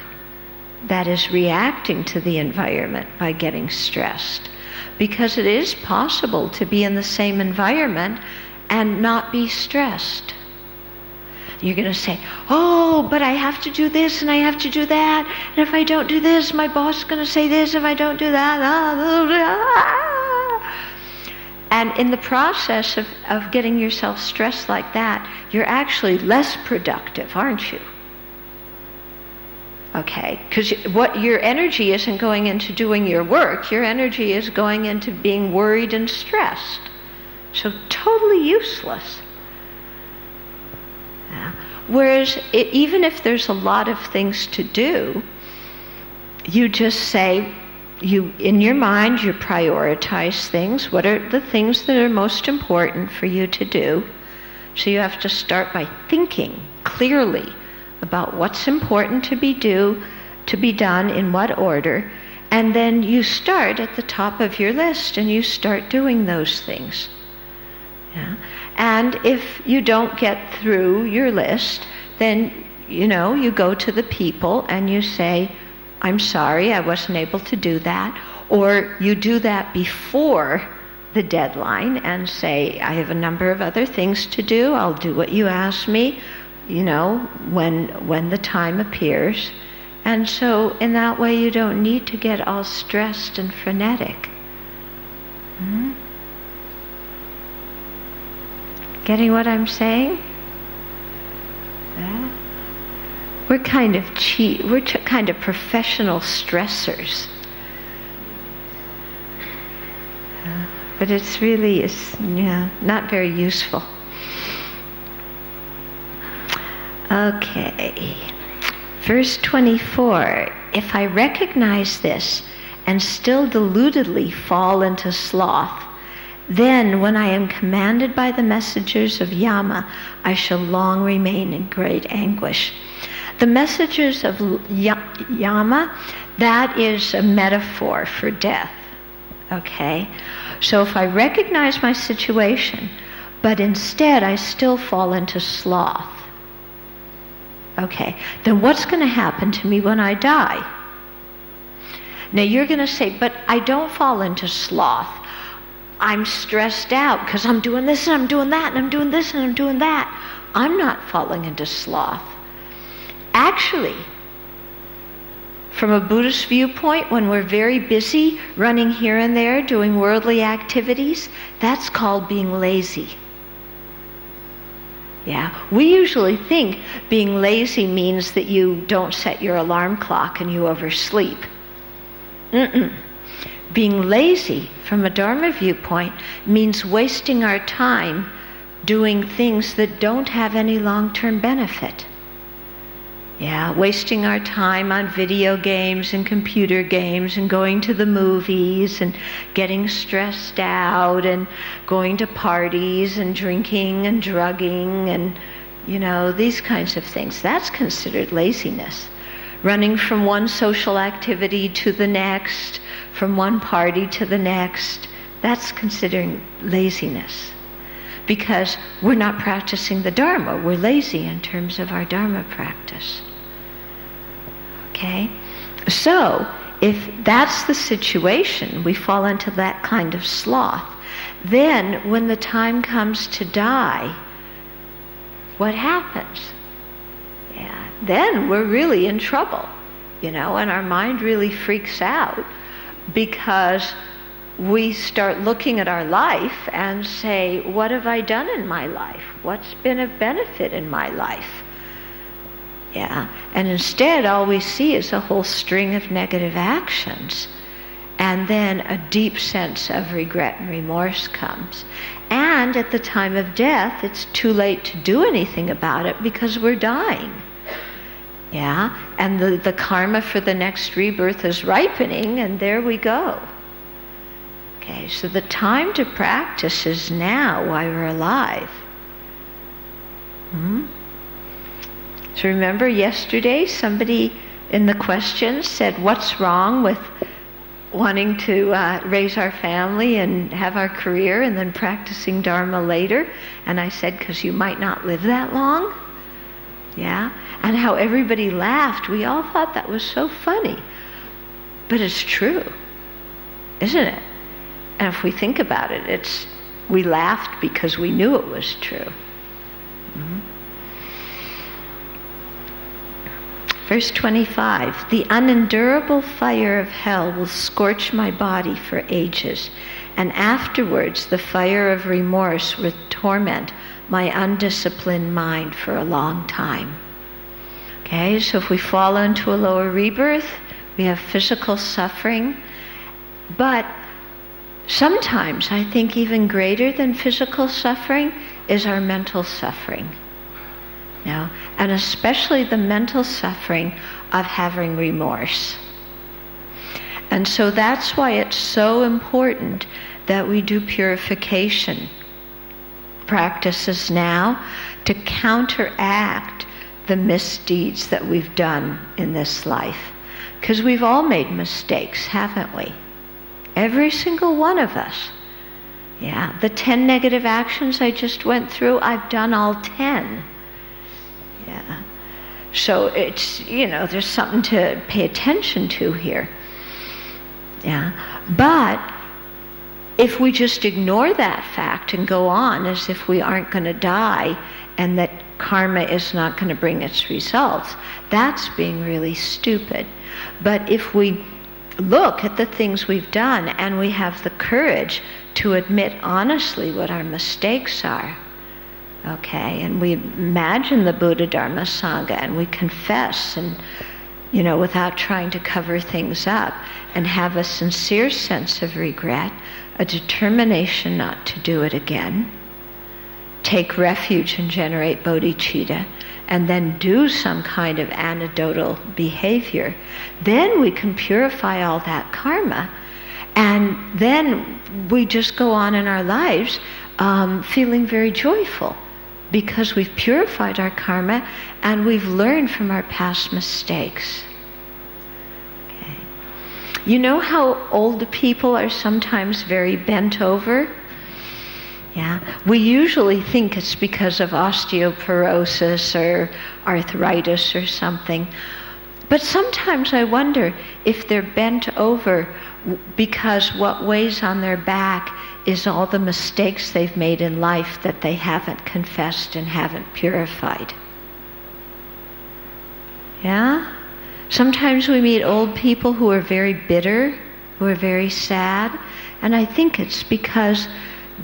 S1: that is reacting to the environment by getting stressed. Because it is possible to be in the same environment and not be stressed. You're going to say, oh, but I have to do this and I have to do that, and if I don't do this, my boss is going to say this if I don't do that. And in the process of getting yourself stressed like that, you're actually less productive, aren't you? Okay, because what your energy isn't going into doing your work, your energy is going into being worried and stressed. So totally useless. Yeah. Whereas even if there's a lot of things to do, you just say, in your mind, you prioritize things. What are the things that are most important for you to do? So you have to start by thinking clearly about what's important to be done in what order, and then you start at the top of your list and you start doing those things. Yeah? And if you don't get through your list, then you go to the people and you say, I'm sorry, I wasn't able to do that. Or you do that before the deadline and say, I have a number of other things to do. I'll do what you ask me, when the time appears. And so in that way you don't need to get all stressed and frenetic. Getting what I'm saying? Yeah. We're kind of professional stressors. But it's really not very useful. Okay. Verse 24. If I recognize this and still deludedly fall into sloth, then when I am commanded by the messengers of Yama, I shall long remain in great anguish. The messengers of Yama, that is a metaphor for death. Okay? So if I recognize my situation, but instead I still fall into sloth, okay, then what's going to happen to me when I die? Now you're going to say, but I don't fall into sloth. I'm stressed out because I'm doing this and I'm doing that and I'm doing this and I'm doing that. I'm not falling into sloth. Actually, from a Buddhist viewpoint, when we're very busy running here and there, doing worldly activities, that's called being lazy. Yeah, we usually think being lazy means that you don't set your alarm clock and you oversleep. Being lazy, from a Dharma viewpoint, means wasting our time doing things that don't have any long-term benefit. Yeah, wasting our time on video games and computer games and going to the movies and getting stressed out and going to parties and drinking and drugging and, these kinds of things. That's considered laziness. Running from one social activity to the next, from one party to the next, that's considering laziness. Because we're not practicing the Dharma. We're lazy in terms of our Dharma practice. Okay? So, if that's the situation, we fall into that kind of sloth, then when the time comes to die, what happens? Yeah, then we're really in trouble, and our mind really freaks out because we start looking at our life and say, what have I done in my life? What's been of benefit in my life? Yeah, and instead all we see is a whole string of negative actions. And then a deep sense of regret and remorse comes. And at the time of death, it's too late to do anything about it because we're dying. Yeah, and the karma for the next rebirth is ripening, and there we go. Okay, so the time to practice is now while we're alive. So remember yesterday somebody in the questions said, what's wrong with wanting to raise our family and have our career and then practicing Dharma later? And I said, because you might not live that long. Yeah, and how everybody laughed. We all thought that was so funny. But it's true, isn't it? And if we think about it, we laughed because we knew it was true. Verse 25, the unendurable fire of hell will scorch my body for ages, and afterwards the fire of remorse will torment my undisciplined mind for a long time. Okay, so if we fall into a lower rebirth, we have physical suffering, but sometimes I think even greater than physical suffering is our mental suffering. and especially the mental suffering of having remorse. And so that's why it's so important that we do purification practices now to counteract the misdeeds that we've done in this life. Because we've all made mistakes, haven't we? Every single one of us. Yeah, the 10 negative actions I just went through, I've done all 10. Yeah. So it's, there's something to pay attention to here. Yeah. But if we just ignore that fact and go on as if we aren't going to die and that karma is not going to bring its results, that's being really stupid. But if we look at the things we've done and we have the courage to admit honestly what our mistakes are, okay, and we imagine the Buddha Dharma Sangha and we confess and, without trying to cover things up, and have a sincere sense of regret, a determination not to do it again, take refuge and generate bodhicitta, and then do some kind of anecdotal behavior, then we can purify all that karma, and then we just go on in our lives feeling very joyful because we've purified our karma and we've learned from our past mistakes. Okay. You know how old people are sometimes very bent over? Yeah, we usually think it's because of osteoporosis or arthritis or something. But sometimes I wonder if they're bent over because what weighs on their back is all the mistakes they've made in life that they haven't confessed and haven't purified. Yeah? Sometimes we meet old people who are very bitter, who are very sad, and I think it's because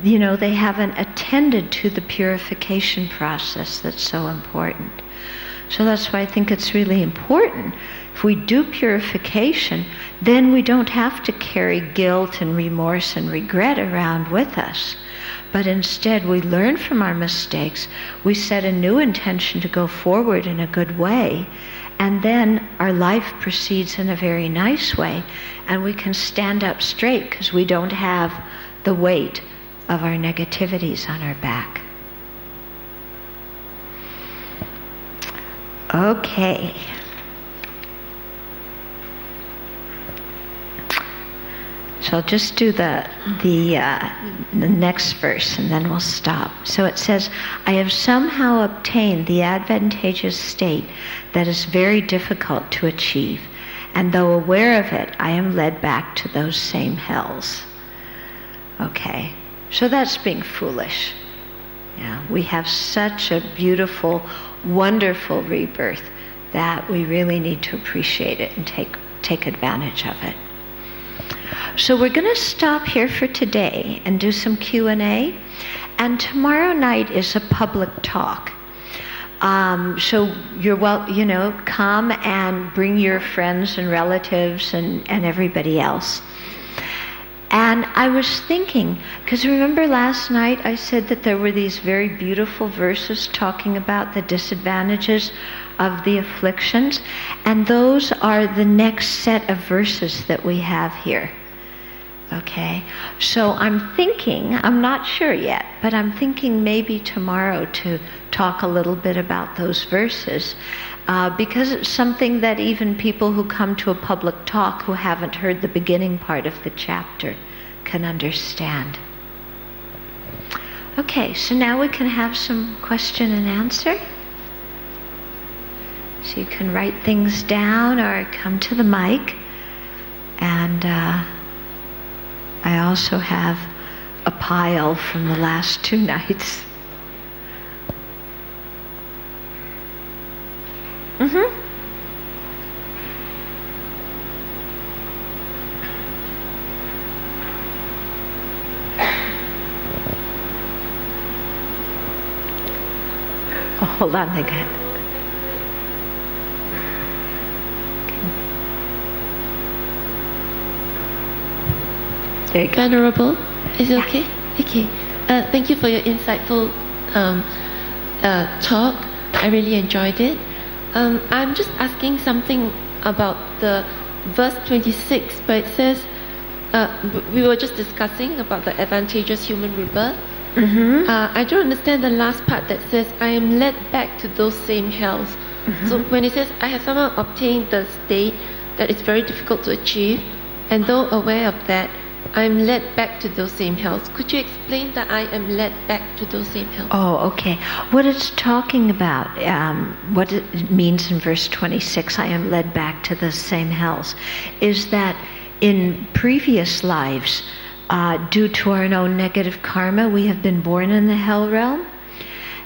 S1: they haven't attended to the purification process that's so important. So that's why I think it's really important. If we do purification, then we don't have to carry guilt and remorse and regret around with us. But instead, we learn from our mistakes, we set a new intention to go forward in a good way, and then our life proceeds in a very nice way, and we can stand up straight because we don't have the weight of our negativities on our back. Okay. So I'll just do the next verse and then we'll stop. So it says, I have somehow obtained the advantageous state that is very difficult to achieve, and though aware of it, I am led back to those same hells. Okay. So that's being foolish. Yeah, we have such a beautiful, wonderful rebirth that we really need to appreciate it and take advantage of it. So we're going to stop here for today and do some Q&A. And tomorrow night is a public talk. So you're come and bring your friends and relatives and everybody else. And I was thinking, because remember last night I said that there were these very beautiful verses talking about the disadvantages of the afflictions, and those are the next set of verses that we have here. Okay, so I'm thinking, I'm not sure yet, but I'm thinking maybe tomorrow to talk a little bit about those verses, because it's something that even people who come to a public talk who haven't heard the beginning part of the chapter can understand. Okay, so now we can have some question and answer. So you can write things down or come to the mic. And I also have a pile from the last 2 nights. Oh, hold on, they got. There you go.
S2: Venerable, is it okay? Okay. Thank you for your insightful talk. I really enjoyed it. I'm just asking something about the verse 26, but it says, we were just discussing about the advantageous human rebirth.
S1: Mm-hmm.
S2: I don't understand the last part that says, I am led back to those same hells.
S1: Mm-hmm.
S2: So when it says, I have somehow obtained the state that is very difficult to achieve, and though aware of that, I am led back to those same hells. Could you explain that I am led back to those same hells?
S1: Oh, okay. What it's talking about, what it means in verse 26, I am led back to the same hells, is that in previous lives, due to our own negative karma, we have been born in the hell realm.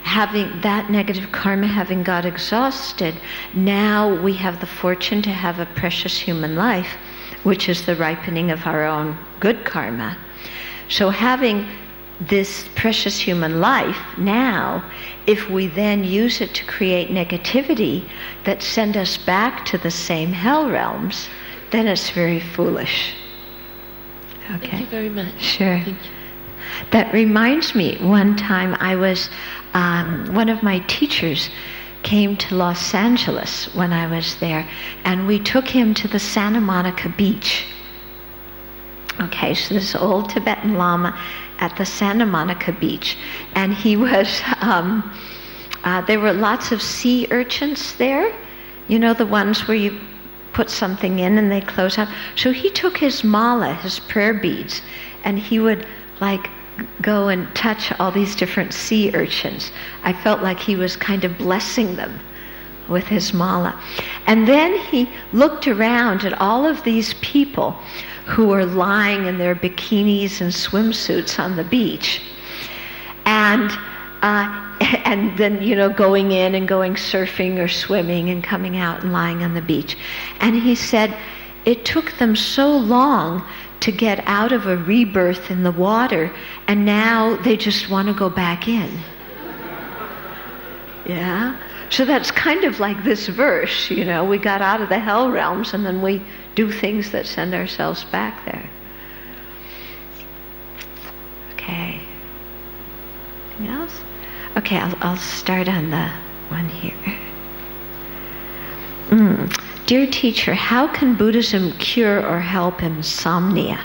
S1: Having that negative karma having got exhausted, now we have the fortune to have a precious human life, which is the ripening of our own good karma. So having this precious human life now, if we then use it to create negativity that send us back to the same hell realms, then it's very foolish. Okay.
S2: Thank you very much.
S1: Sure.
S2: Thank you.
S1: That reminds me, one time I was, one of my teachers came to Los Angeles when I was there, and we took him to the Santa Monica beach. Okay, so this old Tibetan Lama at the Santa Monica beach, and he was, there were lots of sea urchins there, you know, the ones where you put something in and they close up. So he took his mala, his prayer beads, and he would like go and touch all these different sea urchins. I felt like he was kind of blessing them with his mala. And then he looked around at all of these people who were lying in their bikinis and swimsuits on the beach. And then, you know, going in and going surfing or swimming and coming out and lying on the beach. And he said, it took them so long to get out of a rebirth in the water, and now they just want to go back in. Yeah? So that's kind of like this verse, you know, we got out of the hell realms and then we do things that send ourselves back there. Okay. Anything else? Okay, I'll start on the one here. Dear teacher, how can Buddhism cure or help insomnia?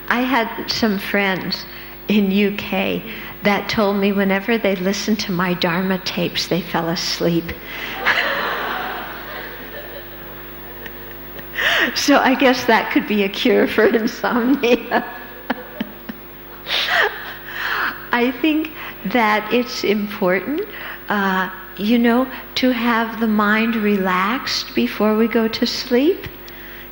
S1: I had some friends in UK that told me whenever they listened to my Dharma tapes, they fell asleep. So I guess that could be a cure for insomnia. I think that it's important, you know, to have the mind relaxed before we go to sleep.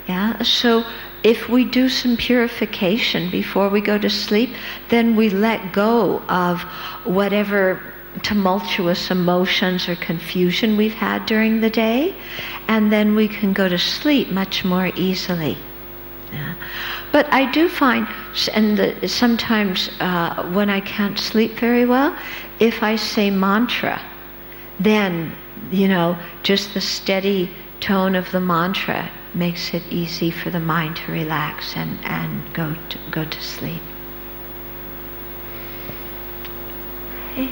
S1: Yeah. So if we do some purification before we go to sleep, then we let go of whatever tumultuous emotions or confusion we've had during the day, and then we can go to sleep much more easily. Yeah. But I do find, and sometimes when I can't sleep very well, if I say mantra, then, you know, just the steady tone of the mantra makes it easy for the mind to relax and go to sleep. Okay.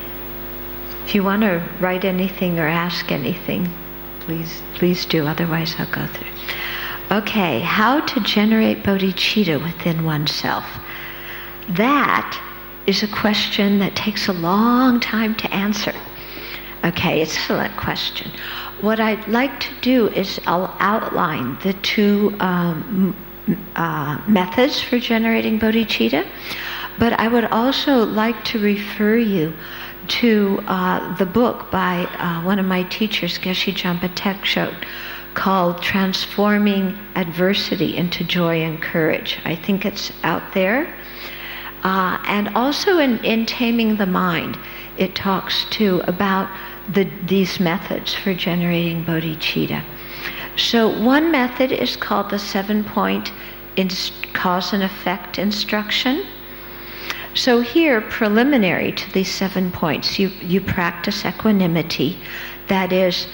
S1: If you want to write anything or ask anything, please do, otherwise I'll go through. Okay, how to generate bodhicitta within oneself. That is a question that takes a long time to answer. Okay, it's an excellent question. What I'd like to do is I'll outline the two methods for generating bodhicitta, but I would also like to refer you to the book by one of my teachers, Geshe Jampa Tekshot, called Transforming Adversity into Joy and Courage. I think it's out there. And also in Taming the Mind, it talks too about these methods for generating bodhicitta. So one method is called the 7-point cause and effect instruction. So here, preliminary to these 7 points, you practice equanimity, that is,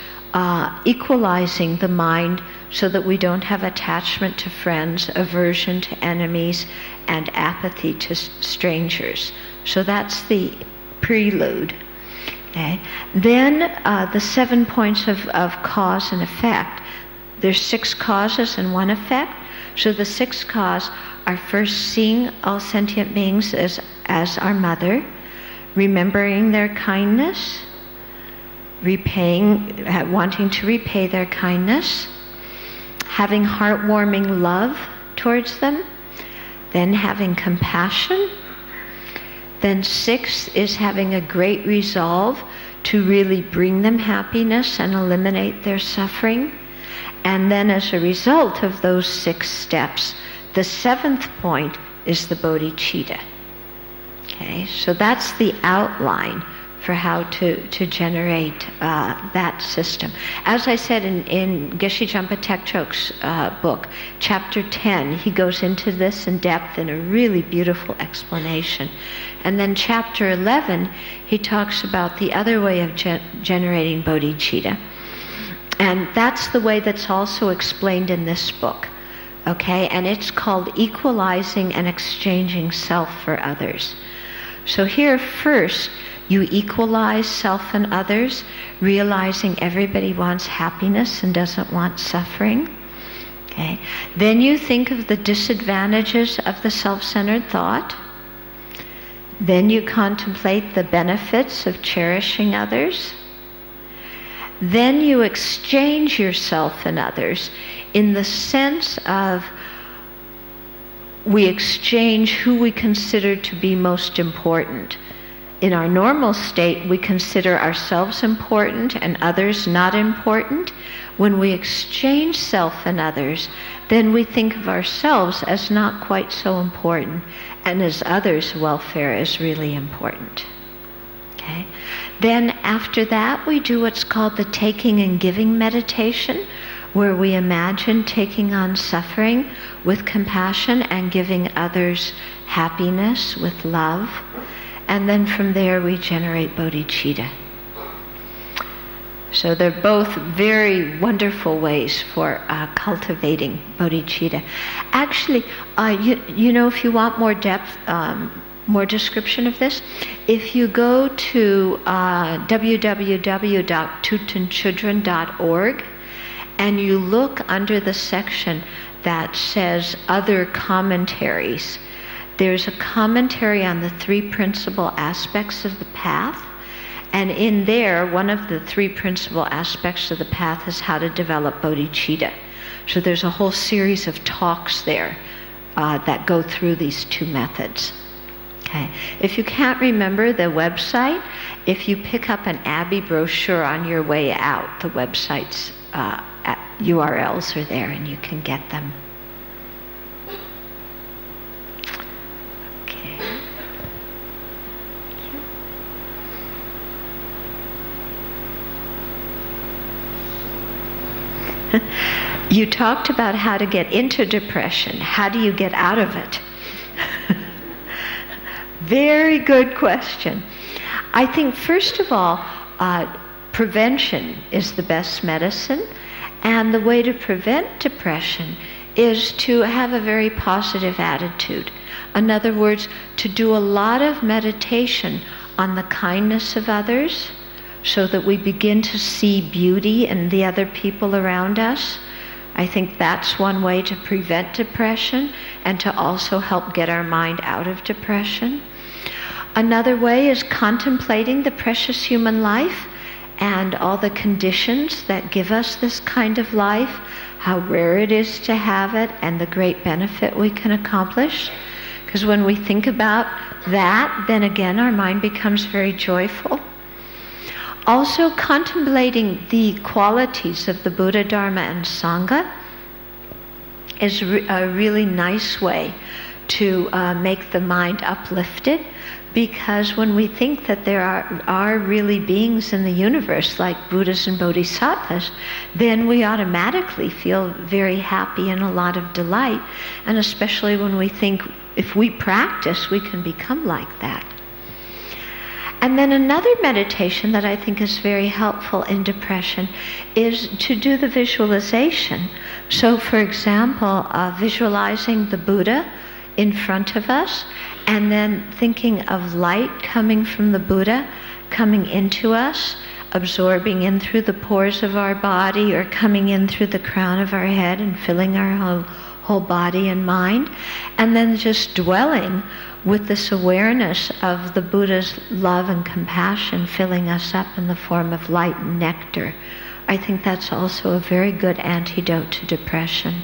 S1: equalizing the mind so that we don't have attachment to friends, aversion to enemies, and apathy to strangers. So that's the prelude. Okay. Then the 7 points of cause and effect. There's 6 causes and 1 effect. So the 6 cause are first seeing all sentient beings as our mother, remembering their kindness, wanting to repay their kindness, having heartwarming love towards them, then having compassion. Then 6 is having a great resolve to really bring them happiness and eliminate their suffering. And then as a result of those 6 steps, the 7th point is the bodhicitta. Okay, so that's the outline for how to generate that system. As I said in Geshe Jampa Tekchok's book, chapter 10, he goes into this in depth in a really beautiful explanation. And then chapter 11, he talks about the other way of generating bodhicitta. And that's the way that's also explained in this book. Okay, and it's called equalizing and exchanging self for others. So here first, you equalize self and others, realizing everybody wants happiness and doesn't want suffering. Okay. Then you think of the disadvantages of the self-centered thought. Then you contemplate the benefits of cherishing others. Then you exchange yourself and others in the sense of we exchange who we consider to be most important. In our normal state, we consider ourselves important and others not important. When we exchange self and others, then we think of ourselves as not quite so important, and as others' welfare is really important. Okay? Then after that, we do what's called the taking and giving meditation, where we imagine taking on suffering with compassion and giving others happiness with love. And then from there we generate bodhicitta. So they're both very wonderful ways for cultivating bodhicitta. Actually, you know, if you want more depth, more description of this, if you go to www.tutanchodren.org and you look under the section that says Other Commentaries, there's a commentary on the 3 principal aspects of the path. And in there, one of the 3 principal aspects of the path is how to develop bodhicitta. So there's a whole series of talks there that go through these 2 methods. Okay. If you can't remember the website, if you pick up an Abbey brochure on your way out, the website's URLs are there and you can get them. You talked about how to get into depression. How do you get out of it? Very good question. I think, first of all, prevention is the best medicine. And the way to prevent depression is to have a very positive attitude. In other words, to do a lot of meditation on the kindness of others, so that we begin to see beauty in the other people around us. I think that's one way to prevent depression and to also help get our mind out of depression. Another way is contemplating the precious human life and all the conditions that give us this kind of life, how rare it is to have it, and the great benefit we can accomplish. Because when we think about that, then again our mind becomes very joyful. Also, contemplating the qualities of the Buddha, Dharma, and Sangha is a really nice way to make the mind uplifted, because when we think that there are really beings in the universe like Buddhas and Bodhisattvas, then we automatically feel very happy and a lot of delight, and especially when we think if we practice, we can become like that. And then another meditation that I think is very helpful in depression is to do the visualization. So, for example, visualizing the Buddha in front of us, and then thinking of light coming from the Buddha, coming into us, absorbing in through the pores of our body, or coming in through the crown of our head and filling our whole body and mind, and then just dwelling with this awareness of the Buddha's love and compassion filling us up in the form of light and nectar. I think that's also a very good antidote to depression.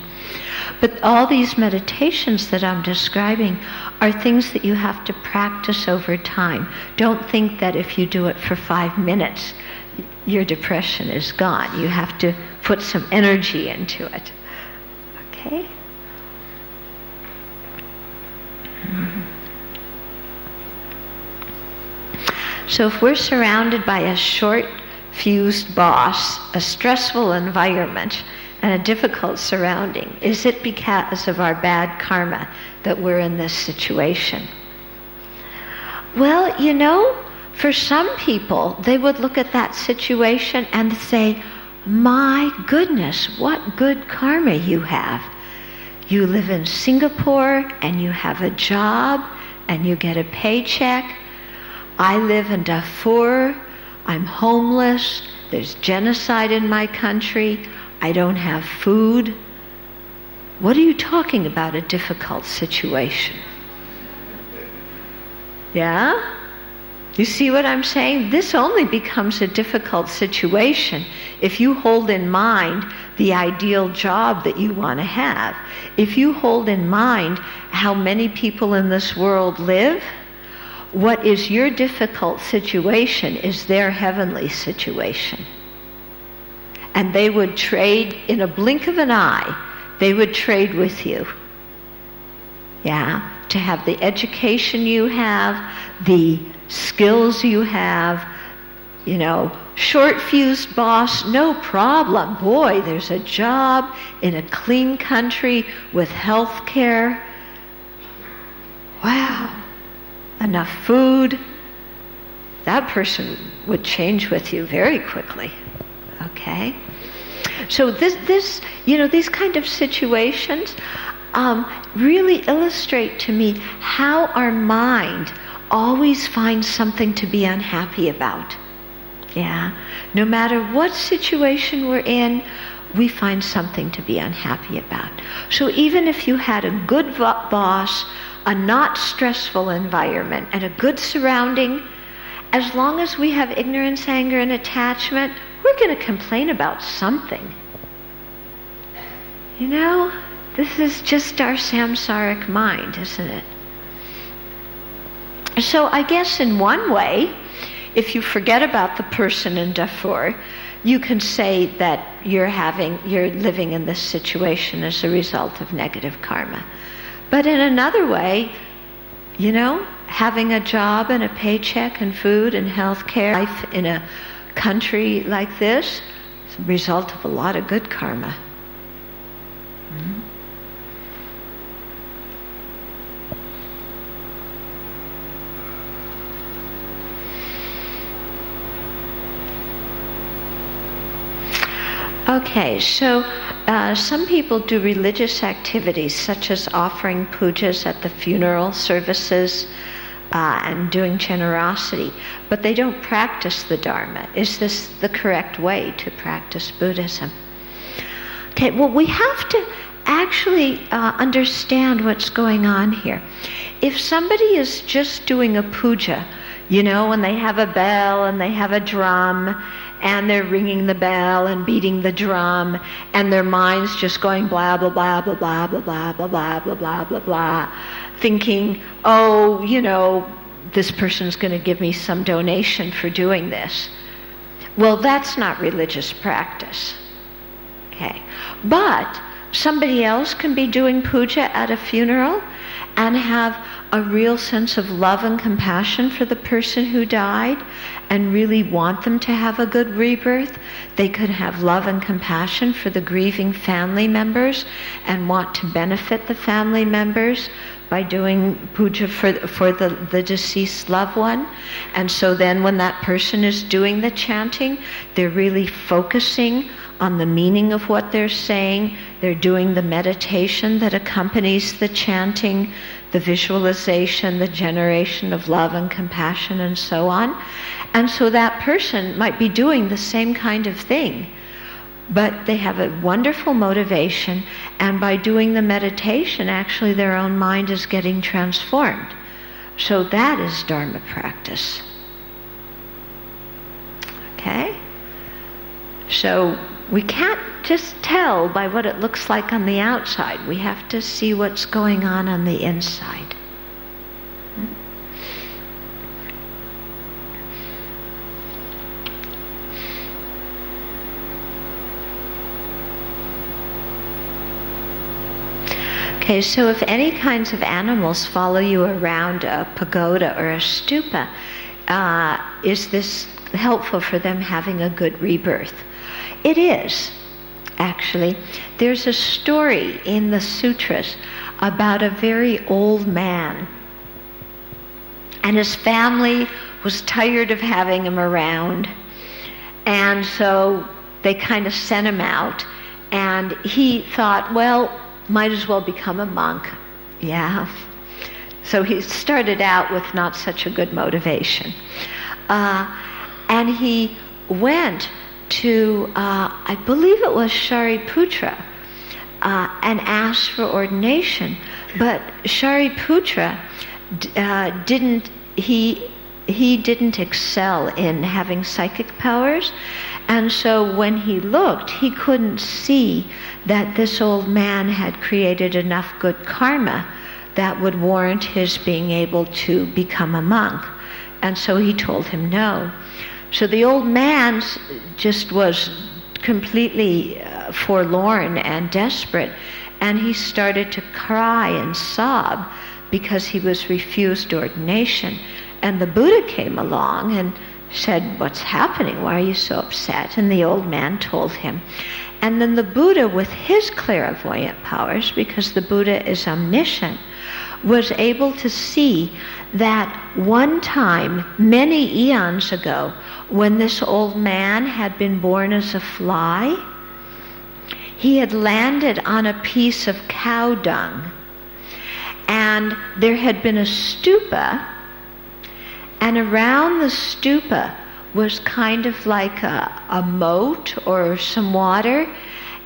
S1: But all these meditations that I'm describing are things that you have to practice over time. Don't think that if you do it for 5 minutes, your depression is gone. You have to put some energy into it. Okay? So if we're surrounded by a short-fused boss, a stressful environment, and a difficult surrounding, is it because of our bad karma that we're in this situation? Well, for some people, they would look at that situation and say, my goodness, what good karma you have. You live in Singapore and you have a job and you get a paycheck. I live in Darfur. I'm homeless. There's genocide in my country. I don't have food. What are you talking about, a difficult situation? Yeah? You see what I'm saying? This only becomes a difficult situation if you hold in mind the ideal job that you want to have. If you hold in mind how many people in this world live, what is your difficult situation is their heavenly situation. And they would trade in a blink of an eye. They would trade with you. Yeah? To have the education you have, the skills you have, short-fused boss, no problem. Boy, there's a job in a clean country with health care. Wow. Enough food. That person would change with you very quickly. Okay? So these kind of situations really illustrate to me how our mind always finds something to be unhappy about. Yeah? No matter what situation we're in, we find something to be unhappy about. So even if you had a good boss, a not stressful environment, and a good surrounding, as long as we have ignorance, anger, and attachment, we're going to complain about something. This is just our samsaric mind, isn't it? So I guess in one way, if you forget about the person in Darfur, you can say that you're living in this situation as a result of negative karma. But in another way, having a job and a paycheck and food and health care, life in a country like this, is a result of a lot of good karma. Mm-hmm. Okay, so some people do religious activities such as offering pujas at the funeral services and doing generosity, but they don't practice the Dharma. Is this the correct way to practice Buddhism? Okay, well, we have to actually understand what's going on here. If somebody is just doing a puja, when they have a bell and they have a drum, and they're ringing the bell and beating the drum, and their mind's just going blah, blah, blah, blah, blah, blah, blah, blah, blah, blah, blah, blah, blah, thinking, this person's going to give me some donation for doing this. Well, that's not religious practice. Okay. But somebody else can be doing puja at a funeral and have a real sense of love and compassion for the person who died and really want them to have a good rebirth. They could have love and compassion for the grieving family members and want to benefit the family members by doing puja for the deceased loved one. And so then when that person is doing the chanting, they're really focusing on the meaning of what they're saying. They're doing the meditation that accompanies the chanting. the visualization, the generation of love and compassion and so on. And so that person might be doing the same kind of thing, but they have a wonderful motivation, and by doing the meditation, actually their own mind is getting transformed. So that is Dharma practice. Okay? So we can't just tell by what it looks like on the outside. We have to see what's going on the inside. Okay, so if any kinds of animals follow you around a pagoda or a stupa, is this helpful for them having a good rebirth? It is, actually. There's a story in the sutras about a very old man, and his family was tired of having him around, and so they kind of sent him out, and he thought, well, might as well become a monk. Yeah. So he started out with not such a good motivation. And he went to, I believe it was Shariputra, and asked for ordination. But Shariputra didn't excel in having psychic powers. And so when he looked, he couldn't see that this old man had created enough good karma that would warrant his being able to become a monk. And so he told him no. So the old man just was completely forlorn and desperate, and he started to cry and sob because he was refused ordination. And the Buddha came along and said, "What's happening? Why are you so upset?" And the old man told him. And then the Buddha, with his clairvoyant powers, because the Buddha is omniscient, was able to see that one time, many eons ago, when this old man had been born as a fly, he had landed on a piece of cow dung. And there had been a stupa, and around the stupa was kind of like a moat or some water,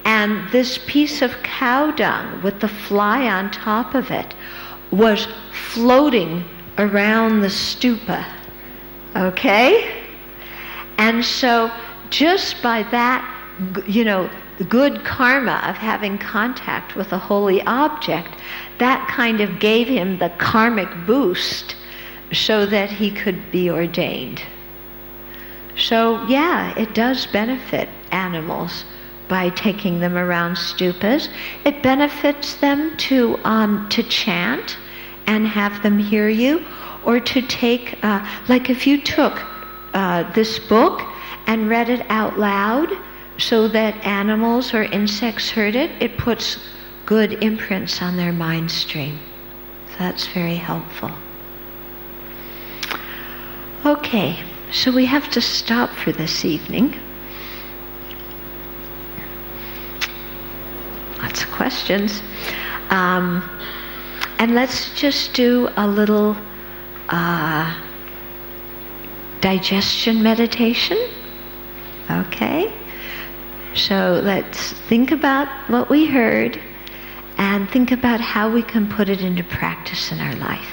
S1: and this piece of cow dung with the fly on top of it was floating around the stupa. Okay? And so just by that, good karma of having contact with a holy object, that kind of gave him the karmic boost so that he could be ordained. So yeah, it does benefit animals by taking them around stupas. It benefits them to chant and have them hear you, or to take, like if you took this book and read it out loud so that animals or insects heard it, it puts good imprints on their mind stream. So that's very helpful. Okay, so we have to stop for this evening. Lots of questions. And let's just do a little digestion meditation. Okay? So let's think about what we heard and think about how we can put it into practice in our life.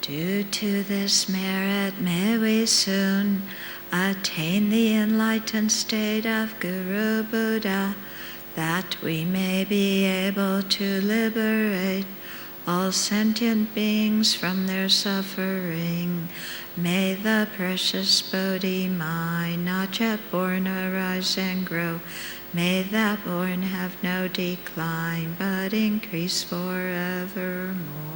S1: Due to this merit, may we soon attain the enlightened state of Guru Buddha, that we may be able to liberate all sentient beings from their suffering. May the precious Bodhi mind, not yet born, arise and grow. May that born have no decline, but increase forevermore.